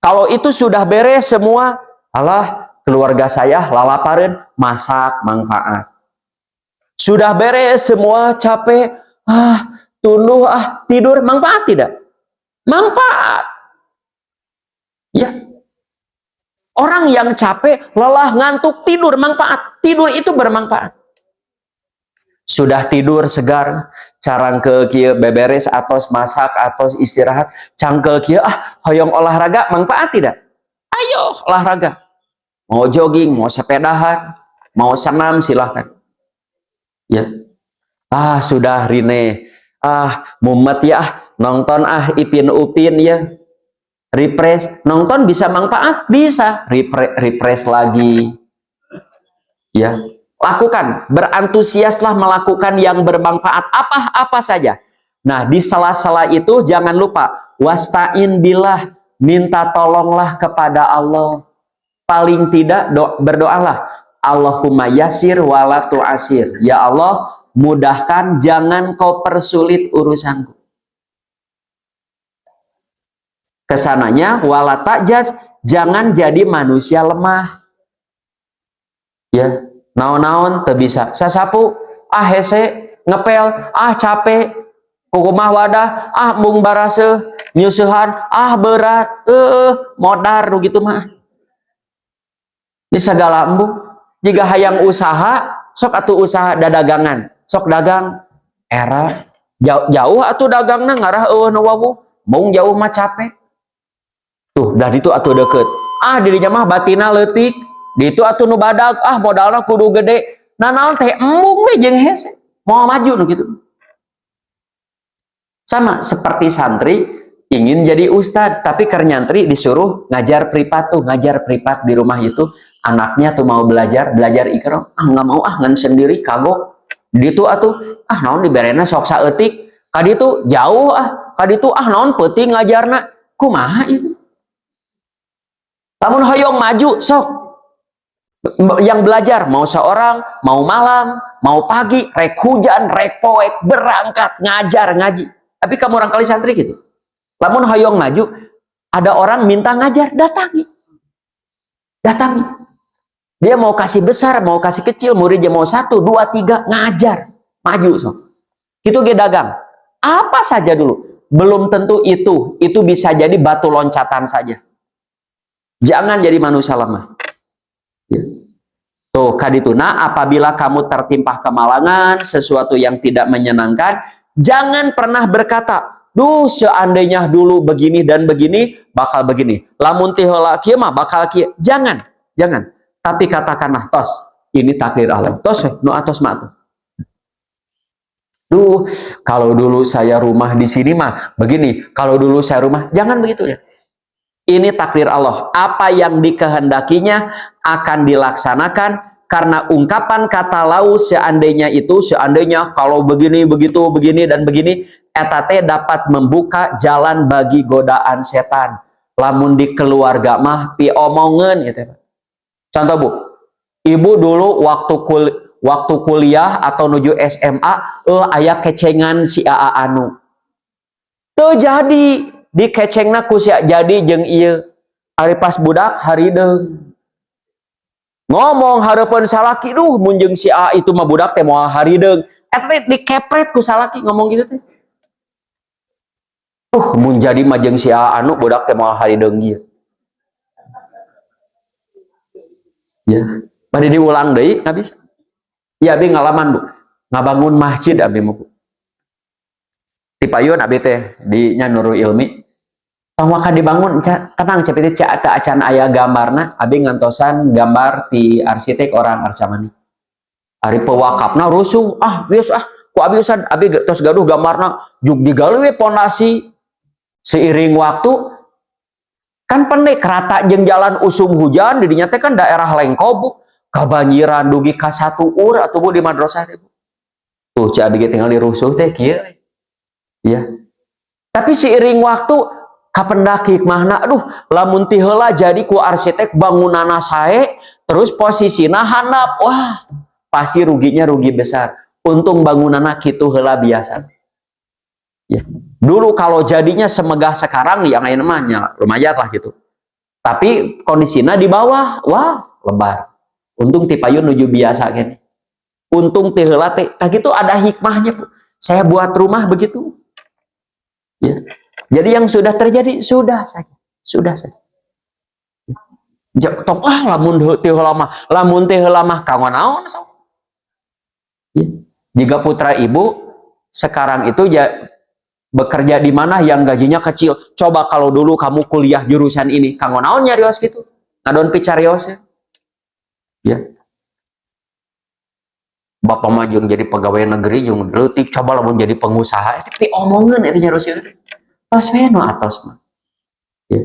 Kalau itu sudah beres semua, alah keluarga saya lalapareun, masak manfaat. Sudah beres semua, capek, tunduh, tidur, manfaat tidak? Manfaat. Ya. Orang yang capek, lelah, ngantuk, tidur, manfaat. Tidur itu bermanfaat. Sudah tidur segar, carangkeul kieu beberes atos masak, atos istirahat, cangkeul kieu hoyong olahraga, manfaat tidak? Ayo olahraga. Mau jogging, mau sepedahan, mau senam silahkan. Ya. Sudah rine mumet ya, nonton Ipin Upin ya, refresh, nonton bisa manfaat, bisa refresh lagi ya. Lakukan, berantusiaslah melakukan yang bermanfaat apa saja. Nah, di sela-sela itu jangan lupa wasta'in billah, minta tolonglah kepada Allah. Paling tidak berdoalah, Allahumma yasir wala tu'asir. Ya Allah, mudahkan, jangan kau persulit urusanku. Kesananya wala ta'jaz, jangan jadi manusia lemah. Ya, naon-naon teu bisa. Sasapu hese ngepel, capek, kukumah wadah, mung barase, nyusuhan, berat, modar gitu mah. Di segala embung, jika hayang usaha, sok atuh usaha dadagangan, sok dagang, era jauh atuh dagangna ngarah nu wawu, mung jauh mah capek. Tuh, dah itu atuh deket. Dirinya mah batina leutik, di itu atuh nu badag, modalna kudu gede. Nah naon teh embung we jeung hese, mau maju nu gitu. Sama seperti santri ingin jadi ustad, tapi keur nyantri disuruh ngajar privat tuh, ngajar privat di rumah itu. Anaknya tuh mau belajar ikro, nggak mau ngan sendiri kagok. Ditu atuh naon diberena sok saeutik, kaditu jauh kaditu naon peuting ngajarna, kumaha itu. Lamun hoyong maju sok yang belajar mau seorang, mau malam, mau pagi, rek hujan, rek poek, berangkat ngajar ngaji. Tapi kamu orang kali santri gitu. Lamun hoyong maju, ada orang minta ngajar, datangi. Dia mau kasih besar, mau kasih kecil, muridnya mau 1, 2, 3, ngajar, maju. So. Itu ge dagang. Apa saja dulu. Belum tentu itu bisa jadi batu loncatan saja. Jangan jadi manusia lemah. Ya. Tuh, kadituna apabila kamu tertimpa kemalangan, sesuatu yang tidak menyenangkan, jangan pernah berkata, duh seandainya dulu begini dan begini, bakal begini. Lamun teh heula kieu mah bakal kieu. Jangan. Tapi katakanlah, tos, ini takdir Allah. Tos, nu atos mah tuh. Duh, kalau dulu saya rumah di sini mah begini. Kalau dulu saya rumah, jangan begitu ya. Ini takdir Allah. Apa yang dikehendakinya akan dilaksanakan karena ungkapan kata lau seandainya itu, seandainya kalau begini, begitu, begini, dan begini, etate dapat membuka jalan bagi godaan setan. Lamun di keluarga mah pi omongan gitu. Contoh Bu, ibu dulu waktu kuliah atau nuju SMA, aya kecengan si AA anu. Tuh jadi di kecengna ku sia jadi jeung ieu. Ari pas budak harideung. Ngomong hareupeun salaki, duh mun jeung si AA itu mah budak teh moal harideung. Eta dikepret ku salaki ngomong gitu teh. Mun jadi mah jeung si AA anu budak teh moal harideung ieu. Ya, bari diulang deui nggak bisa. Ya abi ngalaman Bu, ngabangun masjid abi mah Bu. Di payun abi teh di nya Nurul Ilmi. Tong maka dibangun tenang cepet teh acan aya gambarna, abi ngantosan gambar ti arsitek orang Arcamani. Ari pewakapna rusuh, bius ku abi usad abi tos gaduh gambarna juk digawe pondasi. Seiring waktu kan pendek kerata jeung jalan usum hujan didinya teh kan daerah Lengkobuk kabanjiran dugi ka 1 ur atuh Bu di madrasah teh Bu. Tuh cak abi tinggal dirusuh teh kieu. Ya. Tapi seiring waktu kapendak hikmahna lamun ti heula jadi ku arsitek bangunana sae terus posisina handap. Wah, pasti ruginya rugi besar. Untung bangunana kitu heula biasa. Ya. Dulu kalau jadinya semegah sekarang yang lain namanya lumayan lah gitu. Tapi kondisinya di bawah, wah lebar. Untung ti payun nuju biasa kan. Untung ti heula teh gitu ada hikmahnya Bu. Saya buat rumah begitu. Ya. Jadi yang sudah terjadi sudah saja. Tong lamun teh heula mah kawan naon sok. Ya. Jika putra ibu sekarang itu bekerja di mana yang gajinya kecil. Coba kalau dulu kamu kuliah jurusan ini, kanggo naon nyarios gitu? Ngadon picarios ya. Bapak mah jeung jadi pegawai negeri jeung leutik coba lamun jadi pengusaha tapi omongan itu nya Rasul tos we nu atos mah ya.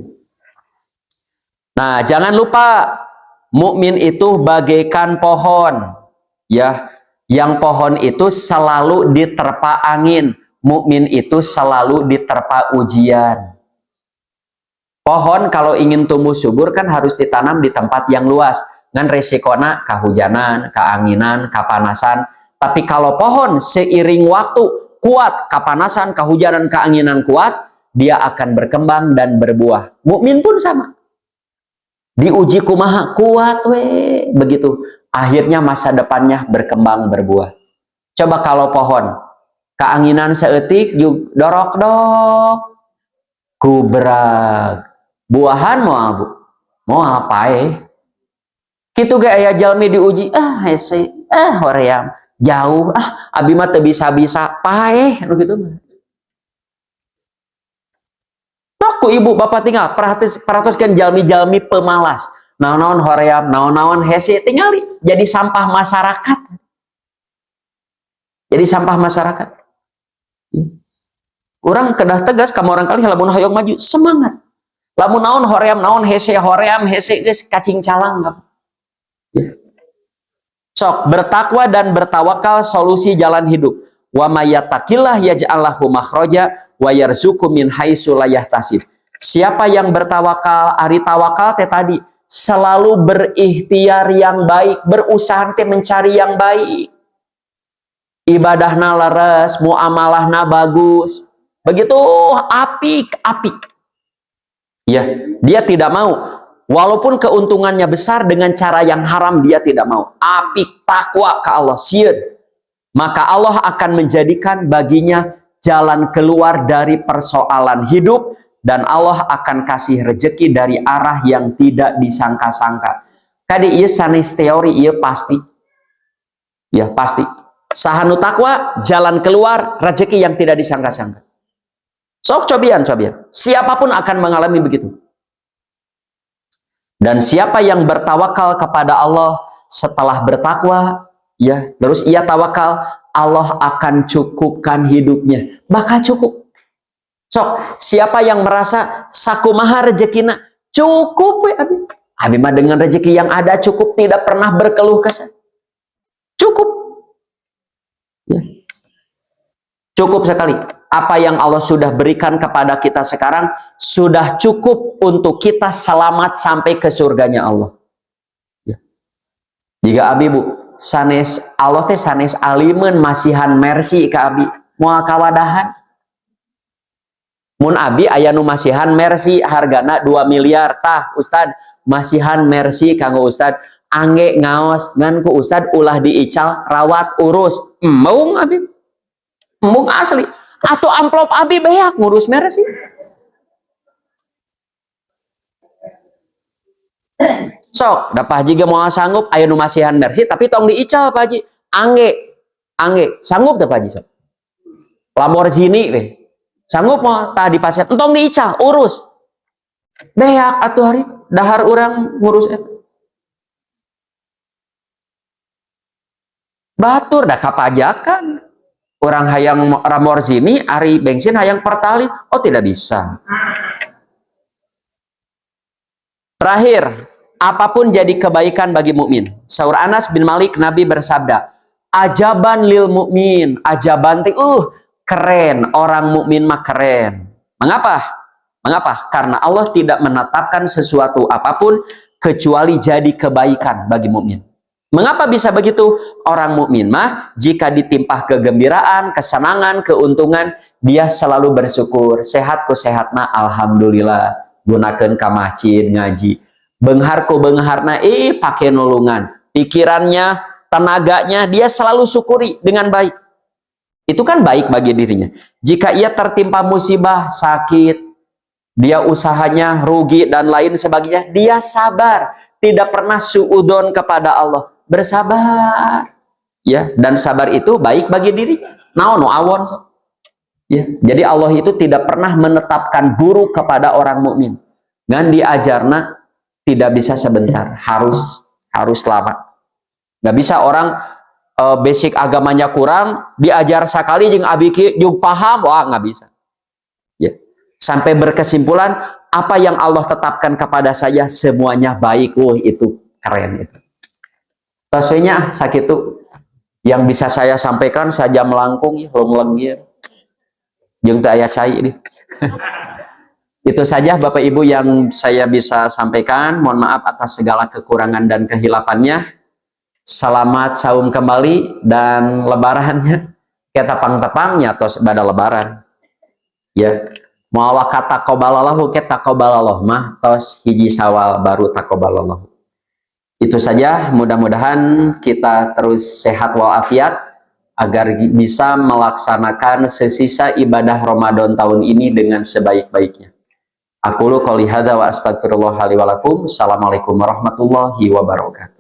Nah jangan lupa mukmin itu bagaikan pohon ya, yang pohon itu selalu diterpa angin, mukmin itu selalu diterpa ujian. Pohon kalau ingin tumbuh subur kan harus ditanam di tempat yang luas ngan resikona kahujanan, keanginan, kapanasan. Tapi kalau pohon seiring waktu kuat, kapanasan, kahujanan, keanginan kuat, dia akan berkembang dan berbuah. Mukmin pun sama. Diuji kumaha kuat we, begitu. Akhirnya masa depannya berkembang berbuah. Coba kalau pohon keanginan seetik yuk dorok-dok kubrag. Buahan mau apa kitu ge aya jalmi diuji hese hoream jauh abi mah teu bisa-bisa paeh nu kitu mah. Ku ibu bapak tinggal perhatuskeun jalmi-jalmi pemalas. Naon-naon hoream, naon-naon hese tingali jadi sampah masyarakat. Jadi sampah masyarakat. Orang kedah tegas kamu orang kali lamun hoyong maju semangat. Lamun naon hoream naon hese hoream hese geus kacing calang. Sok bertakwa dan bertawakal solusi jalan hidup. Wa mayattaqillah yaj'al lahu makhraja wa yarzuqhu min haitsu la yahtasib. Siapa yang bertawakal, ari tawakal teh tadi selalu berikhtiar yang baik, berusaha teh mencari yang baik. Ibadahna leres, muamalahna bagus. Begitu apik-apik. Ya, dia tidak mau walaupun keuntungannya besar dengan cara yang haram dia tidak mau. Apik takwa ke Allah sieun. Maka Allah akan menjadikan baginya jalan keluar dari persoalan hidup dan Allah akan kasih rejeki dari arah yang tidak disangka-sangka. Kadi ieu sanes teori ieu pasti. Ya, pasti. Sahanu takwa jalan keluar rejeki yang tidak disangka-sangka. Sok cobian. Siapapun akan mengalami begitu. Dan siapa yang bertawakal kepada Allah setelah bertakwa, ya, terus ia tawakal, Allah akan cukupkan hidupnya. Bakal cukup. Sok, siapa yang merasa sakumaha rezekina cukup we abi. Abi mah dengan rezeki yang ada cukup, tidak pernah berkeluh kesah. Cukup. Ya. Cukup sekali. Apa yang Allah sudah berikan kepada kita sekarang sudah cukup untuk kita selamat sampai ke surganya Allah. Ya. Jika abi bu sanes Allah teh sanes alimen masihan mercy ke abi moal kawadahan. Mun abi aya nu masihan mercy hargana 2 miliar tah Ustad masihan mercy kanggo Ustad angge ngaos ngan ku Ustad ulah diical rawat urus embung abi embung asli. Atau amplop abi beak ngurus mercy. Sok, da Pak Haji ge moal sanggup aya nu masihan mercy tapi tong diical Pak Haji. Angge sanggup da Pak Haji sok. Lamborghini we. Sanggup moal tah dipasien entong diical urus. Beak atuh hari dahar urang ngurus eta. Batur da kapajakan. Orang hayang Lamborghini, ari bensin hayang Pertalite, oh tidak bisa. Terakhir, apapun jadi kebaikan bagi mukmin. Saur Anas bin Malik, Nabi bersabda, ajaban lil mukmin, ajaban teh, keren, orang mukmin mah keren. Mengapa? Mengapa? Karena Allah tidak menetapkan sesuatu apapun kecuali jadi kebaikan bagi mukmin. Mengapa bisa begitu? Orang mukmin mah jika ditimpah kegembiraan, kesenangan, keuntungan, dia selalu bersyukur. Sehat ku sehatna alhamdulillah. Gunakeun ka masjid ngaji. Beunghar ku beungharna pake nulungan. Pikirannya, tenaganya dia selalu syukuri dengan baik. Itu kan baik bagi dirinya. Jika ia tertimpa musibah, sakit, dia usahanya rugi dan lain sebagainya, dia sabar, tidak pernah suudon kepada Allah. Bersabar ya, dan sabar itu baik bagi diri naon awon ya. Jadi Allah itu tidak pernah menetapkan buruk kepada orang mukmin ngan diajarna tidak bisa sebentar, harus lama. Nggak bisa orang basic agamanya kurang, diajar sekali jeung abi jeung paham, wah nggak bisa. Ya. Sampai berkesimpulan apa yang Allah tetapkan kepada saya semuanya baik. Itu keren itu. Taswenya sakitu yang bisa saya sampaikan saja melangkung ya, lenggir. Jeung teu aya cai ini. Itu saja Bapak Ibu yang saya bisa sampaikan. Mohon maaf atas segala kekurangan dan kehilafannya. Selamat saum kembali dan lebarannya kita tepang-tepangnya tos pada lebaran. Ya. Mau kata taqabbalallahu kita taqabbalallah mah tos hiji Syawal baru taqabbalallahu. Itu saja, mudah-mudahan kita terus sehat walafiat agar bisa melaksanakan sesisa ibadah Ramadan tahun ini dengan sebaik-baiknya. Aqulu qouli hadza wa astaghfirullah li wa lakum. Assalamualaikum warahmatullahi wabarakatuh.